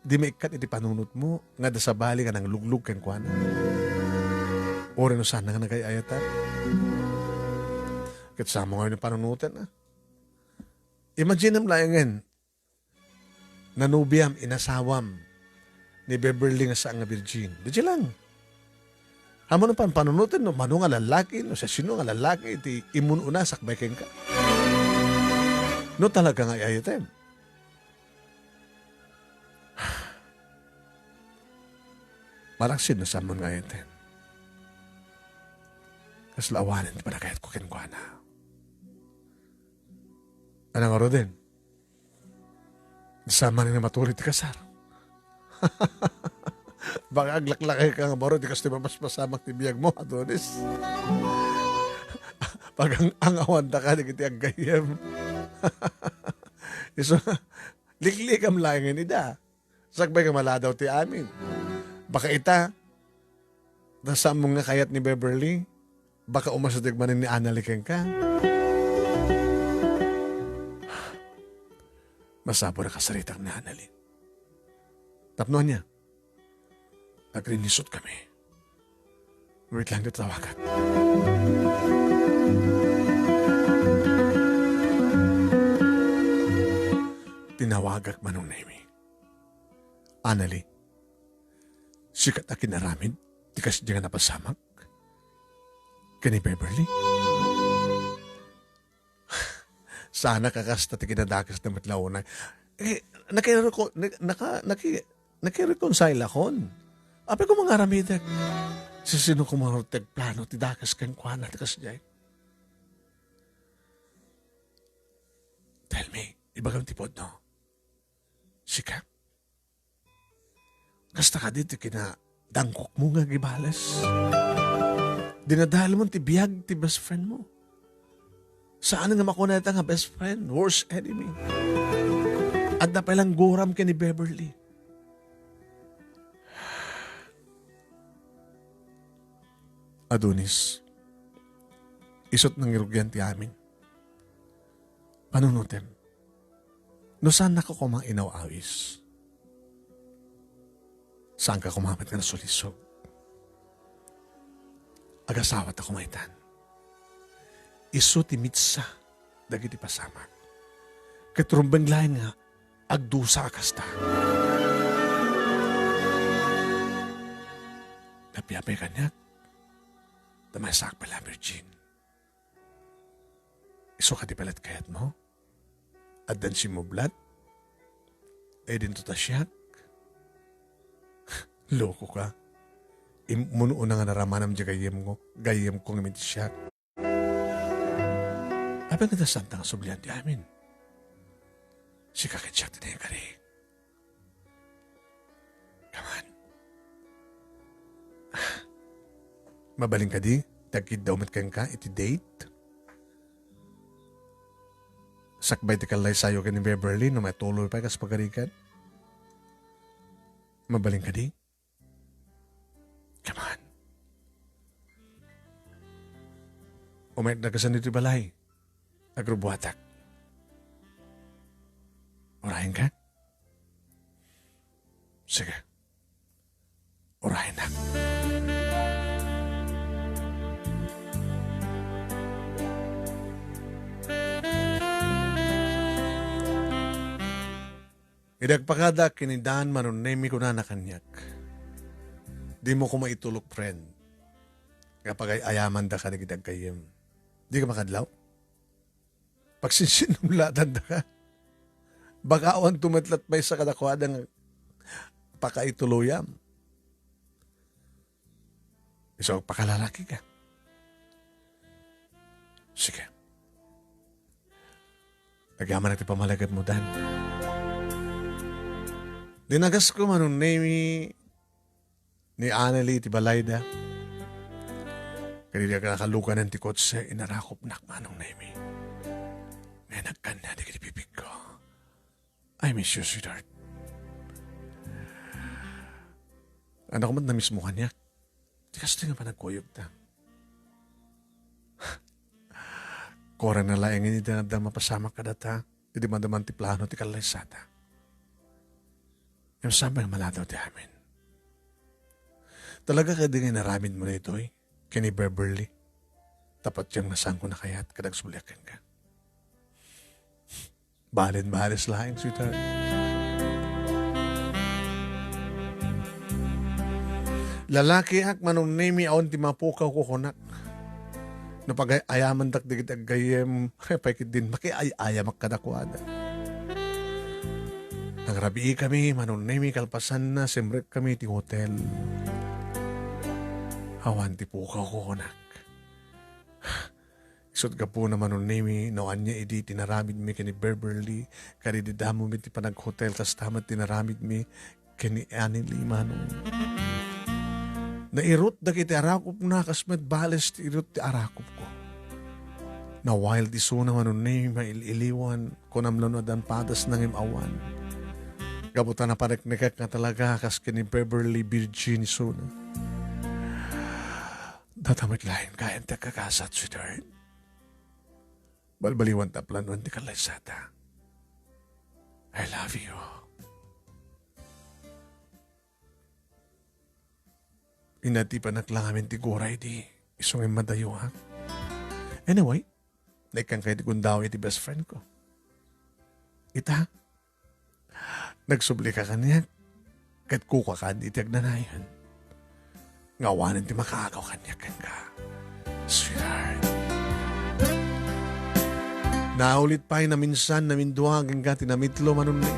Di maikat iti panunot mo, nga da sa bali ka ng luglug kang kuwana. Ore no saan nga nagayayatan. Katsama ngayon yung panunutan na. Imagine am layangan, nanubiyam, inasawam, ni Beverly nga sa nga virgin. Di lang. Hamon pa panunutan no, mano nga lalaki, no sa sino nga lalaki, iti imununa sakbay keng ka. No talaga nga ayatem. Malaksin na sa mga ayatem. Kaslawanin pa na kahit kukin-kuana. Anong aro din? Sama na matuloy ti kasar. Baka aglaklakay ka nga baro, di kasi mas masamang tibiyag mo, Adonis. Pag ang awanda ka, di kiti ang gayem. So, liklikam lang nga nida. Sakbay ka maladaw ti amin. Baka ita, nasaan mo nga kayat ni Beverly, baka umasadig manin ni Annalyn ka. Masabo na kasaritang ni Annalyn. Tapno niya. Nagrinisot kami. Wait lang dito tawagan. Tinawagak manong Naomi. Annalyn, sikat na kinaramid, di kasi di ka napasamak. Kani Beverly? Sana kakasta ti kinadakas na matlaunay. Nakireconcile akon. Ape ko mga ramidag. Sa sino ko mga plano ti dakas kang kuhan at kasjay. Tell me, ibagam tipod no? Sika? Kasta ka dito kina dangkok mo nga gibales. Dinadahal mo ti biyag ti best friend mo. Saan nga makuneta nga best friend? Worst enemy. At na palang guram ka ni Beverly. Adonis, isot ng irugyan ti amin. Panunutem, no saan na ka kumang inaw-awis? Saan ka kumamit ka na sulisog? Agasawat ako maitan. Iso ti mitsa, dagiti pasamak. Katrumbang lain nga, agdusa akasta. Napiyapay kanyak, tamasak pala virgin. Iso ka di palat kayat mo? At dan si mo blood? Eh din to tasyak? Loko ka. Imuno na nga naramanam di gayem ko ngamin siyak. Abang nga santa nga sublihan di amin. Si kakitsyak din yung kari. Come on. Mabaling ka di? Tagkid daw mat kang ka iti date? Sakbay ti kalay sayo ka ni Beverly no may tuloy pa kas pagarikan? Mabaling ka di? Come on. Umayat na kasan dito balay. Agrubuhatak. Orahin ka? Sige. Orahin na. Idagpakada kinidan manunemi ko na nakanyak. Di mo ko maitulok, friend. Kapag ayaman da ka na kitag kayem. Di ka makadlaw. Pag sinsinumlatan da ka, baka awan tumatlat may sa kadakwadang pakaituluyam. So, pakalalaki ka. Sige. Nagaman natin pamalagad mo, Dan. Dinagas ko manong name ni Annalie ti Balayda. Kanila ka nakaluka ng tikot sa inarakop na manong name. Ngayon nagkanda di kitipipig ko. I miss you, sweetheart. Ano ko man na-miss mo kanya? Di kasi nga pa nagkuyog ta. Kora na laing ini na mapasama ka data. Di man daman ti plano ti kalaysata. Yung sabay maladaw ti amin. Talaga ka di nga naramid mo na ito eh. Kini Beverly. Tapat siyang nasang ko na kaya't kadagsuliakan ka. Balin-balis laing, sweetheart. Lalaki ak manong name aon ti mapukaw ko kunak. No pag ayaman tak digit agayem, paikit din makiayam akadakwada. Nagrabii kami, manong name kalpasan na, simrek kami ti hotel. Awan ti pukaw ko kunak. Isot ka po naman nung name, noan niya idi tinaramid mi kini Beverly, kani di damo mi ti panag-hotel, tas tamat tinaramid mi kini Annalie manong. Nairot da kiti arakop na, kasmet bales ti irot ti arakop ko. Na wild iso naman nung name, maililiwan, kunamlan o dan padas ng imawan. Gabutan na pareknekak nga talaga, kas kini Beverly Virgin iso na. Datamit lain kain ta kakasat, sweetheart. Balbaliwan ta planuan ti kalaysata. I love you. Inati pa naklangamin ti guray di isong madayo ha. Anyway, naikang kayo ti kundaw iti best friend ko. Ita, nagsubli ka kanya, kat kuka ka di ti agnanayan. Ngawanan ti makagaw kanya ka. Sweetheart. Naulit pa na minsan na minduang hanggang tinamitlo manun na.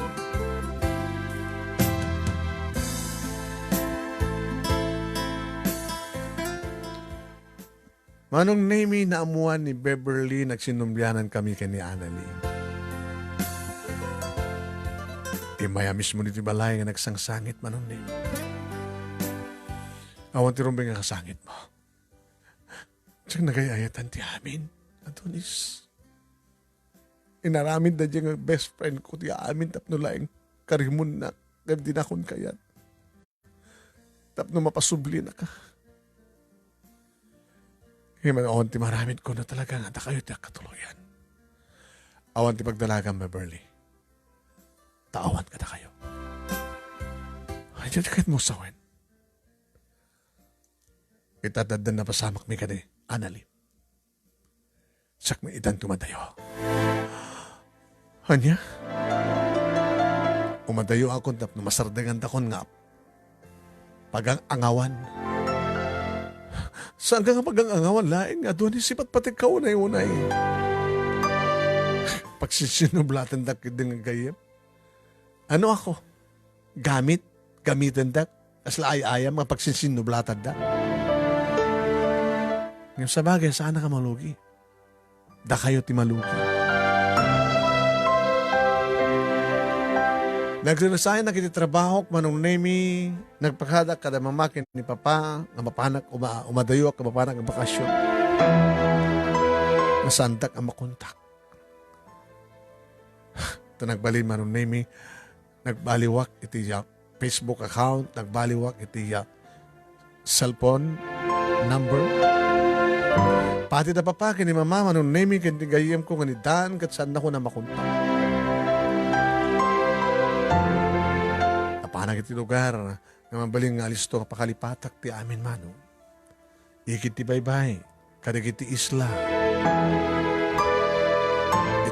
Manong name na amuan ni Beverly, nagsinumbianan kami kay ni Annalie. Maya mismo ni Tibalay nga nagsangsangit manong name. Awan ti rumbeng nga kasangit mo. Siyang nagayayatan ti amin, Adonis. Inaramid na dyan ang best friend ko, ti amin tapno laing karimun na, gandi na akong kayat. Tapno mapasubli na ka. Himan awan ti maramid ko na talaga nga kayo ti katuluyan. Awan ti pagdalagang Beverly. Taawan ka na kayo. Ay, dyan kahit mo sawen. Itadadan na pasamak mi ka ni Annalie. Sak may itan tumadayo. Anya? Umadayo ako tap na masardangan takon nga pagang angawan. Saan ka nga pagang angawan laing nga doon isipat pati ka unay-unay. Pagsisinublatan dak din nga gayem. Ano ako? Gamitan dak? Asla ay-ayam nga pagsisinublatan dak? Ngayon sa bagay, saan ka malugi? Da kayo ti malugi. Nagsinusayan na kiti trabaho manong nemi, nagpakadak kada mamakin ni Papa, nga mapanak, umadayo ka mapanak ang bakasyon. Nasandak ang makontak. Ito nagbalin manong nemi, nagbaliwak iti Facebook account, nagbaliwak iti cellphone number. Pati na Papa, kini Mama, manong nemi, kini gayem ko, kani Dan, kat saan ako na makontak. Panag iti lugar nga mabaling nga alisto pakalipatak ti amin manong. Ikit ti baybay, kadag iti isla.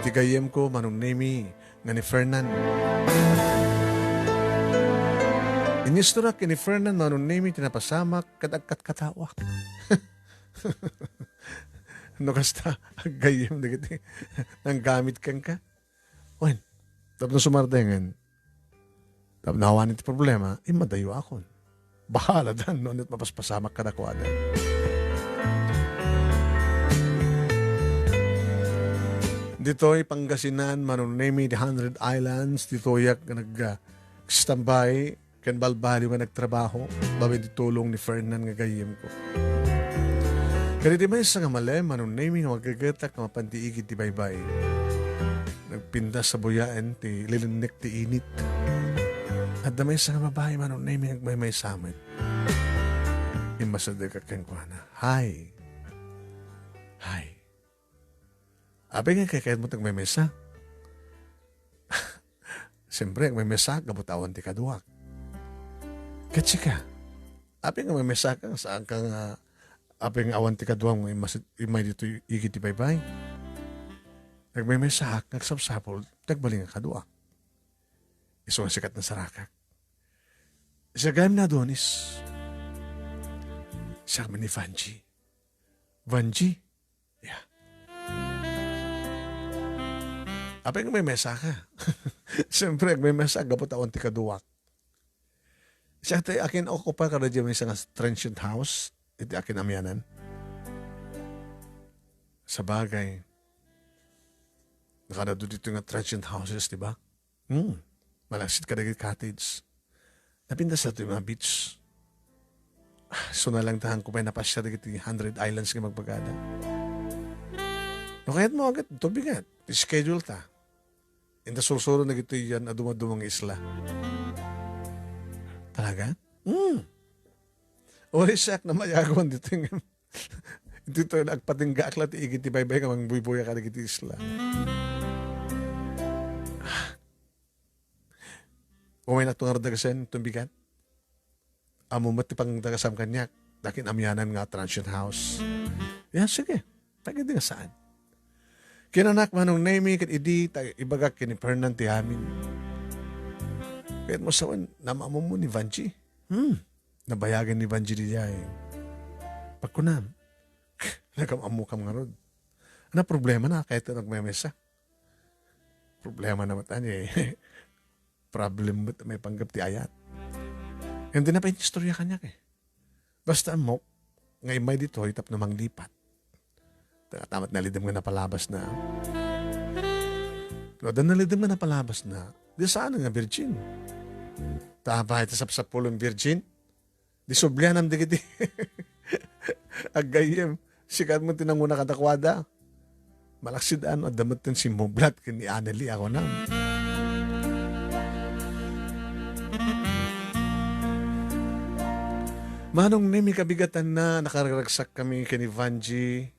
Iti gayem ko manong nemi nga ni Fernan. Inisto na kini Fernan manong nemi tinapasamak kadag katawak. No kasta, gayem na kiti. Nang gamit kang ka. Wen, tapos na sumartengan. Tapos nahawan iti problema, imadayo ako. Bahala dan, no, nit mapaspasamak ka na ko adan. Dito'y Pangasinan, Manunemi, the 100 Islands, dito'y nag-stambay, kan balbali nga nagtrabaho, babay ditulong ni Ferdinand nga gayem ko. Kaya di ba isa nga mali, Manunemi nga magagatak nga mapantiigit di baybay. Nagpinda sa buyaan, ti lilinik ti init. At damay isa nga babae, Manunemi nga may samet. Imbasada ka kang kuhana. Hi. Hi. Abi nga kaya mo may mesa. Siyempre, may mesa, gabutawan ti kaduwak. Katsi ka. Abi nga may mesa ka, saan ka nga, abi nga awan ti kaduwak, may dito igit ti baybay. Nagmay mesa, nagsapsapol, nagbaling nga kaduwak. Iso ang sikat na sarakak. Siya gayam na doon is, siya kami ni Vanji. Vanji? Yeah. Apay nga may mesa ka. Siyempre, may mesa, gapot awan ti kaduwak. Siya tayo, akin ako pa kada dyan may isang transient house. Iti akin amyanan. Sa bagay, nakadado dito nga transient houses, di ba? Malaksit ka dagit cottage. Napinda sa ito yung mga beach. So na lang tahan ko pa napasya dagit yung 100 islands nga magpagada. No, kaya't mo agad, ito bigat. Schedule ta. Inda sursuro na gito yan na dumadumang isla. Talaga? Ori siyak na mayagawan dito yung dito nagpatingga aklat igit ti baybay ka mang buybuya ka na gito isla. Umay na itong ardagasan itong bigat. Amo mati pang dagasam kanyak. Dakin amyanan nga transient house. Yan, sige. Tagad nga saan? Kinanak manong name kat idi ibagak kini Ferdinand ti amin. Kahit mo sawan, namamo mo ni Vanji. Nabayagan ni Vanji di jay. Pagkunam, nagamamukam nga rod. Ano problema na kahit nagmemesa? Problema na matan eh. Problem ba't may panggap ti ayat. Hindi na pa yung istorya kanyak eh. Basta mo, ngay may dito, itap namang lipat. Tamat nalidam nga napalabas na. Dan nalidam nga napalabas na. Di saan nga virgin? Tabay, tasap-sap pulong virgin? Di sublianam di kiti. Agayem, sikat mo tinanguna katakwada. Malaksidaan o damot ng simublat kini Anali ako na. Manong nimi kabigatan na nakaragsak kami kini Vanji.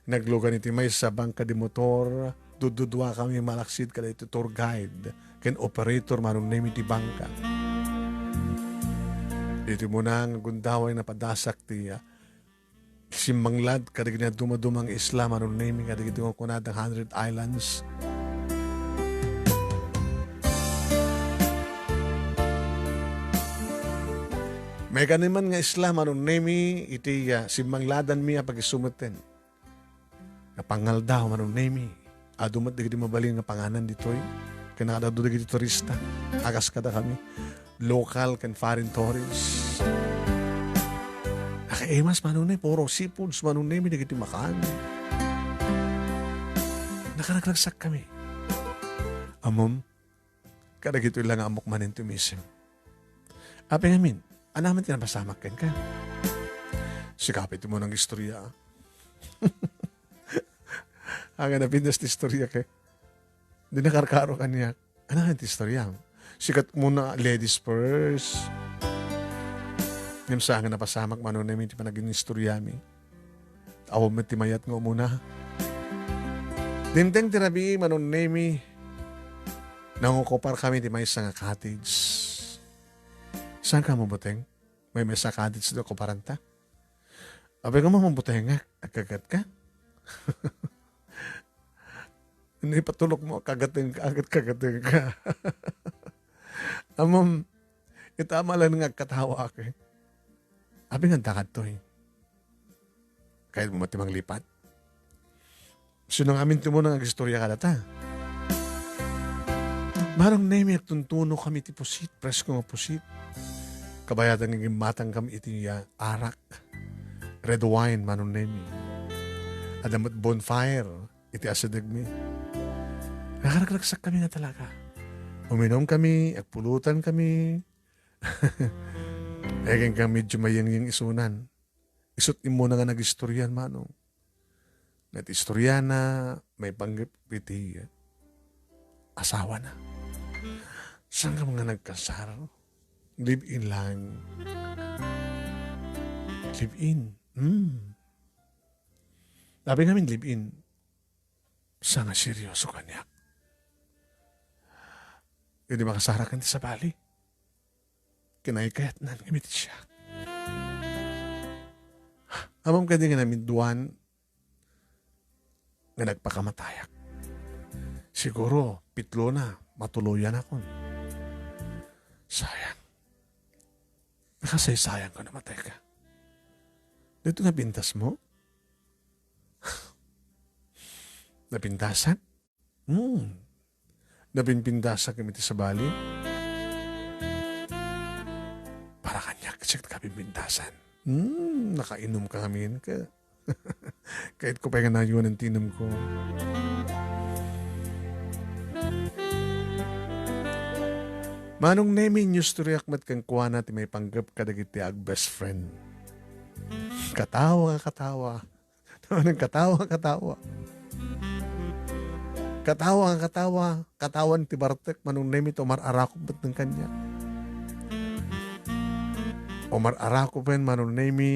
Naglugan iti may sa bangka di motor. Dududwa kami malaksid kada iti tour guide. Ken operator manong nimi ti bangka. Iti mo nang gundaway na padasak ti simmanglad kada gina dumadumang isla manong nimi kada giti mo kunadang 100 islands. May kaniman nga isla manong nemi iti simmangladan miya pag-isumuten. Kapangal daw manong nemi. Adumat digiti mabaling nga panganan ditoy. Kinakadado digiti turista. Agas kada kami. Local kan foreign tourists. Nakaimas manong nemi. Puro seafoods manong nemi digiti makaan. Nakaragsak kami. Amom, kada gito'y lang amok manin tumisim. Ape ngamin, anaman tinapasamak ka. Sikapit mo ng istorya. Ang napindas ti istorya kay. Di nakarkaro kanya. Anaman ti istorya. Sikat muna ladies first. Ngayon sa nga napasamak manon namin ti panaging istorya mi. Awam ti mayat nga muna. Dinteng tirabi manon nemi. Nangukopar kami ti may nga cottage. Saan ka mabuteng? May mesa cottage do koparanta? Abay ka mamabuteng nga. Agkagat ka? Hindi patulok mo. Kagating ka. Kagating ka. Amam, itamalan nga katawa ka. Abi nga takad to eh. kahit mo matimang lipat. Sino nga amin mo nang agistorya ka data? Marang nemi at tuntuno kami ti pusit, pres ko nga pusit. Kabayatan ng matang kami iti arak, red wine, manong nemi. Adamat bonfire, iti asadag mi. Nakaragraksak kami na talaga. Uminom kami, agpulutan kami. Egen ka medyo mayang yung isunan. Isot mo na nga nag-istoryan, manong. Nat-istorya na, may panggapiti, asawa na. Saan ka mga nagkasar? Live-in lang. Live-in. Sabi namin live-in. Saan nga seryoso kanya? Hindi makasarakan sa bali. Kinaikayat na gamit siya. Amam ka din nga namin duwan nga nagpakamatayak. Siguro, pitlo na, matuluyan ako. Sayang. Nakasay-sayang ko namatay ka. Dito nga pintas mo? Napintasan? Napinpintasan kami sa bali? Para kanya kasi kapinpintasan. Nakainom ka kami ka. Kahit ko pa nga na yun ang tinom ko. Manong nemi news to react mat kang kuha natin may panggap kadagiti ag best friend. Katawa. Anong katawa. Katawan ti Bartek manong nemi to mararakop ba't ng kanya. O mararakop pen manong nemi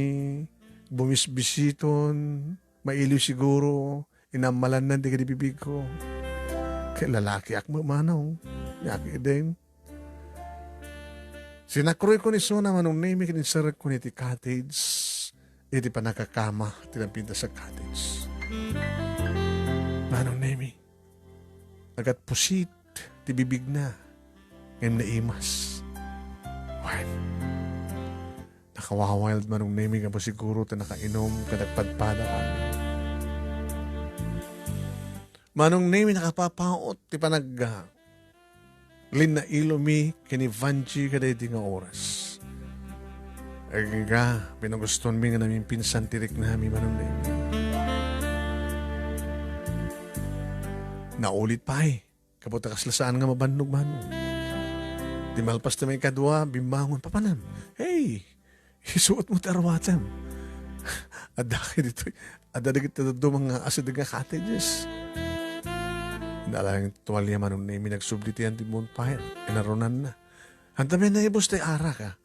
bumisbisiton, mailiw siguro, inamalan na di ka di bibig ko. Kay lalaki ak manaw, yaki din. Sinakroy ko ni Sona manong name kinisarak ko ni ti cottage. Iti pa nakakama, tinampinta sa cottage. Manong name, agat pusit, ti bibig na, ngayon naimas. Why? Nakawawild manong name nga po siguro ta nakainom, kadagpadpada kami. Manong name nakapapaot, ti panag lin na ilomi kini Vanji kaday di nga oras. Ay nga, pinaguston mi nga namin pinsan tirik na mi manong name. Naulit pa kaputa kaslasaan nga mabandog manong. Di malpas na may kadwa, bimbangon papanan. Hey! Isuot mo tarwatan. Adaki dito. Adadagit na doon mga asadag nga cottages. Naalang tuwalya manong name nagsubditihan di bonfire. Inaronan na. Hantami na ibos tayo ara ka.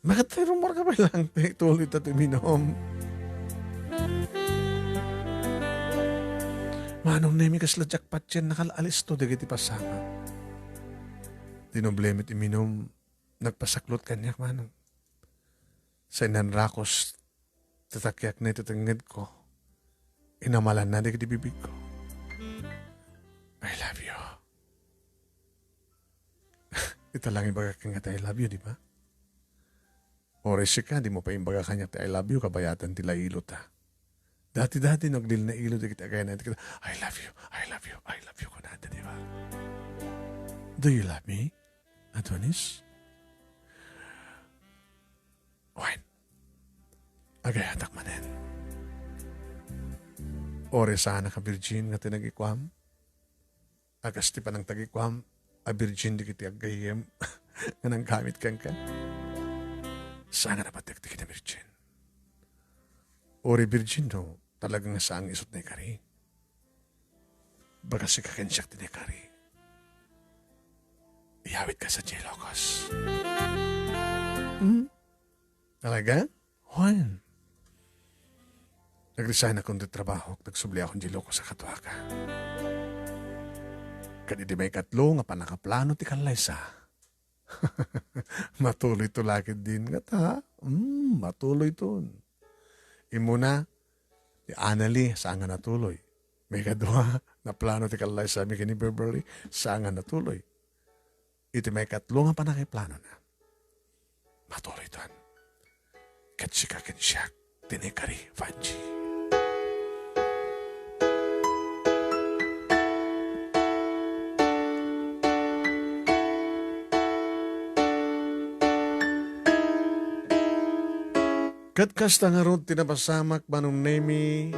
Bakit tayo rumor ka pa lang? Tuloy tayo minom. Manong name kasladyak patyan nakalalis to dagiti pasama. Dinoblemit iminom. Nagpasaklot kanyak manong. Sa inanrakos, tatakyak na itatangad ko. Inamalan na di bibig ko. I love you. Ito lang ibaga kang I love you, di ba? Oras ka, di mo pa imbaga kanya I love you, kabayatan tila ilo ta. Dati-dati nagdil na ilo, di kita kaya na kita, I love you ko nata, di ba? Do you love me, Adonis? Wine. Agayatak manen. Ore sana ka virgin nga tinagikwam. Agas ti pa ng tagikwam. A virgin di kiti agayem. Nga nang gamit kang ka. Sana napatek di kita virgin. Ore virgin no. Talagang saang isot na ikari. Baga si kakensyak din ikari. Iyawit ka sa Jelocos. Talaga? Juan. Nag-resign akong di trabaho at nagsubli akong Jelocos sa Katuaka. Kadidi may katlo nga pa nakaplano ti Kalaysa. Matuloy to lakid din nga ta. Matuloy to. Imuna, di Annalie, saan nga natuloy. May kadwa, na plano ti Kalaysa, may kini Beverly, saan nga natuloy. Iti may katlo nga pa nakiplano na. Matuloy to. Katsika kensyak, tinikari, Vanji. Kat kasta nga ron tinapasamak manong nemi,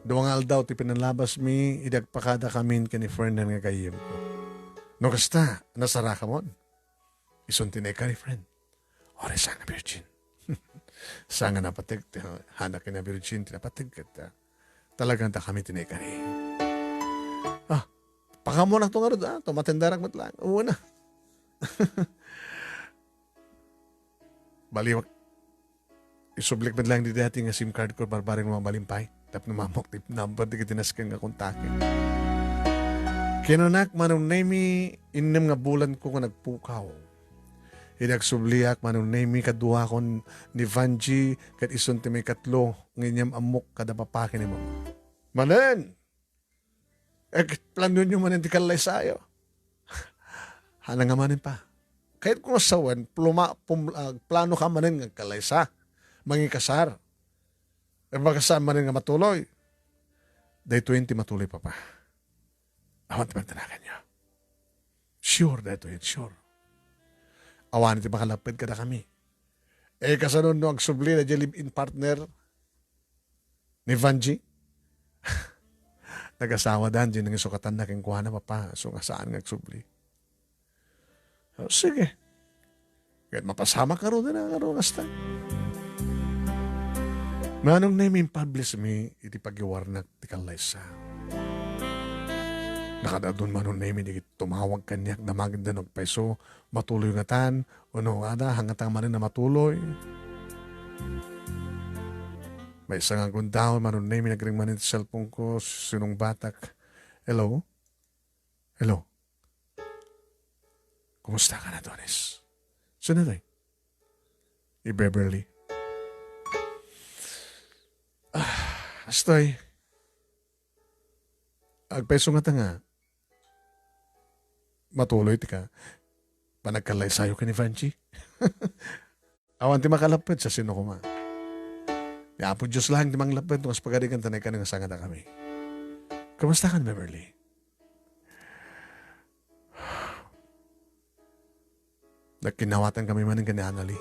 duwang aldaw ti pinalabas mi, idagpakada kamin kani Fernand nga kayem ko. No kasta, nasara ka mo. Ison tinay ka ni friend. Ore sa nga virgin. Sa nga napatig, hanak ka na virgin, tinapatig ka. Talagang ta kami tinay ka ni. Pakamo na ito nga rin, tumatendarak matlang. Oo na. Baliwag. Isublik man lang di dati nga SIM card ko, barbaring mga malimpay. Tap namamok, tip number, di kitinaskin nga kontakin. Kinanak manong nemi, inem nga bulan ko nga nagpukaw. Hinagsubliak manong nemi, kaduha kon ni Vanji, kat ison ti may katlo, nganyam amok kada papakin ni mo. Manen! Plano nyo manen ti kalay sayo. Hana nga manen pa. Kahit kung asawan, plano ka manen nga kalay sa, mangikasar. E magkasar manen nga matuloy. Day 20 matuloy pa pa. Awan ti magtanakan nyo. Sure, dito yun, sure. Awan ti makalapid kada kami. Kasanon no, ang subli na live-in partner ni Vanji. Nag-asawa dan, dyan nang isukatan na kingkuha na papa. So, nga saan nga subli. So, sige. Kahit mapasama ka rin na nga rin hasta. Manong na yung publish mi, iti pag-iwarnak ti kalaysa. Nakadadun manong na yung tumawag kanyak na maganda ng peso, matuloy nga tan, o no ada, hangatang manin na matuloy. May isang agon daw, manong na yung nagring manin sa cellphone ko, sinong batak. Hello? Hello? Kumusta ka na, Donis? Sino na Beverly. Astoy. Agpeso nga ta nga. Matuloy ti ka. Panagkalay sayo ka ni Vanji. Awan ti makalapit sa sino ko ma. Yapo Diyos lang ti manglapit. Mas pagadikan tanay ka nga sangada kami. Kamusta ka, Beverly? Nagkinawatan kami man ng kani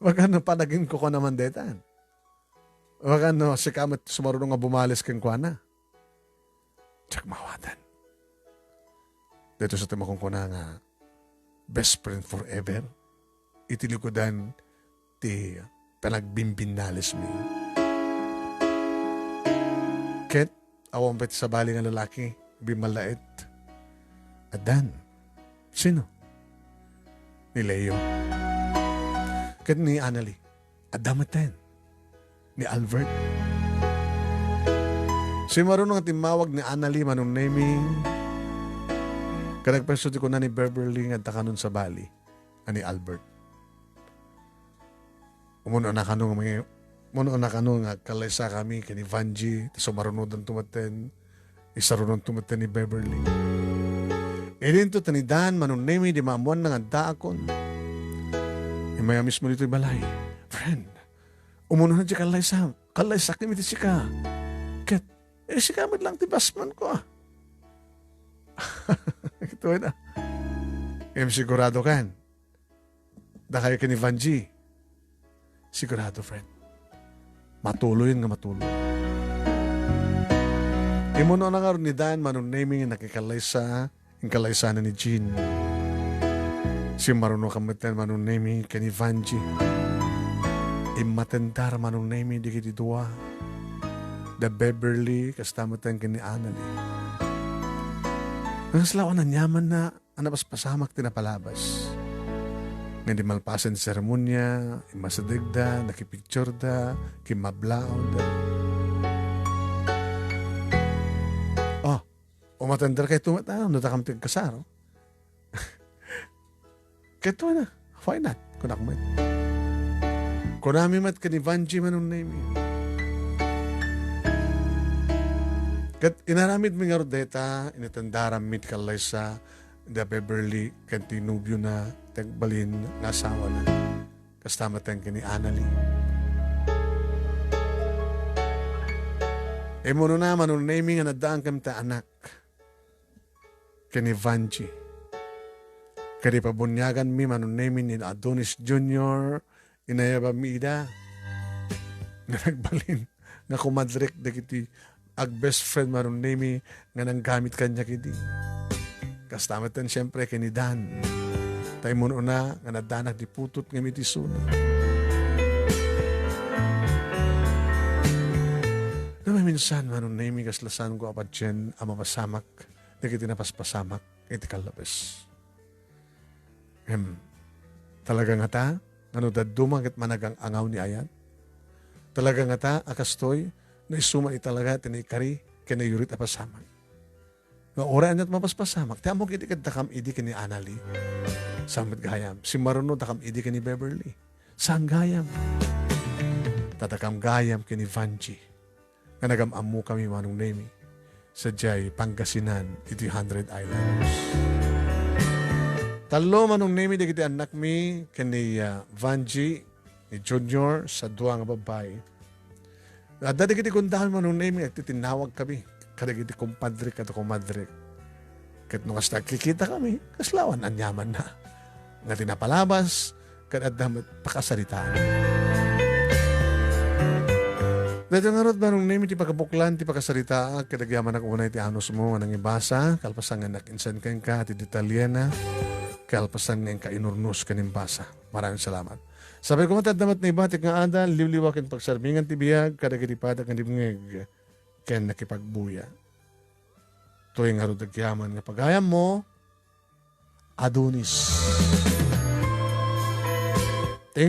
Wag ano, panagin ko naman detan. Wag ano, si kamat sumarunong nga bumalis kang kuana. Tsak mawatan. Dito sa timakong ko na nga, best friend forever. Itilikodan ti panagbimbinalis mi. Ket, awang pet sa bali nga lalaki, bimalait. Adan. Sino? Ni Leo. Ket ni Annalie. Adamaten. Ni Albert. Si marunong at timawag ni Annalie manong naming. Kanagpeso ko na ni Beverly at takanon sa Bali. Ani Albert. Umuno na kanong nga kalaysa kami kani Vanji. So marunodan tumaten. Isarunon tumaten ni Beverly. Edin to tanidan manong naming di maamuan na nga daakon. Maya mismo dito'y balay. Friend, umuno na di kalaysa. Kalaysa kami di sika. Ket, sika mo lang ti basman ko ah. Ito na. Sigurado kan. Dakay ka ni Vanji. Sigurado, friend. Matuloy nga matuloy. Imuno na nga rin ni Dan, manong naming nakikalaysa, ang kalaysa na ni Jean. Si marunong kamitan manong nemi kani Vanji. Imatendar manong nemi di kiti dua. The Beverly kastamatan kani Annalie. Ang slawan na nyaman na anapas pasamak tinapalabas. Nga di malpasan seremonya, imasadig da, nakipicture da, kimablao da. Oh, umatendar kay tumata, natakam tigkasar. Keto na. Why not? Kunakmat. Kunami mat ka ni Vanji manong name. Kat inaramid mi nga rodeta, inatandaram mit kalaysa, the Beverly, kantinubyo na, tagbalin, nasawa na. Kastamatan ka ni Annalie. Mono na manong name nga nadaan kami ta anak. Ka ni Vanji. Kadi pabunyagan mi manunemin ni Adonis Jr. Inayabamida nga nagbalin nga kumadrek dagiti ag best friend manunemi nga nang gamit kanya kiti. Kastamatan siyempre kini Dan. Tayo mo na nga nadanak di putot nga mitisuna. Na may minsan manunemi kaslasan ko apat dyan ang mapasamak dagiti napaspasamak iti kalabes. Talaga nga ta, ano dadumang at managang angaw ni ayat. Talaga nga ta, akastoy, na isuma italaga tinikari kinayurit apasamak. Nga oraan at mapaspasamak, tiyan mo kiti kadakam idi kini Anali. Samit gayam, si Maruno takam idi kini Beverly. Saan gayam? Tatakam gayam kini Vanji. Nga nagamamu kami manong nemi. Sadyay Pangasinan, iti 100 Islands. Talo manong nemi di kiti anak mi kini Vanji ni Junior sa duwa nga babae. At dati kiti kundahan manong nemi at titinawag kami. Kada kiti kumpadrik at kumadrik. Kat nung hasta kikita kami, kaslawan anyaman na. Nga tinapalabas, kada damat pakasalitaan. Dati nga rot manong nemi ti pagkabuklan, ti pakasalitaan, kadagyaman ang unay ti anos mo, anang ibasa, kalpasan nga nakinsan ka, ti detalyena, kalpasan nga kainurnus kanimbasa. Maraming salamat. Sabi ko matadamat na ibatik nga ada, liwliwakin pagsarbingan ti biyag, kadagitipadak nga dibngeg, ken nakipagbuya. Tuwing nga rot agyaman nga pagayam mo, Adonis.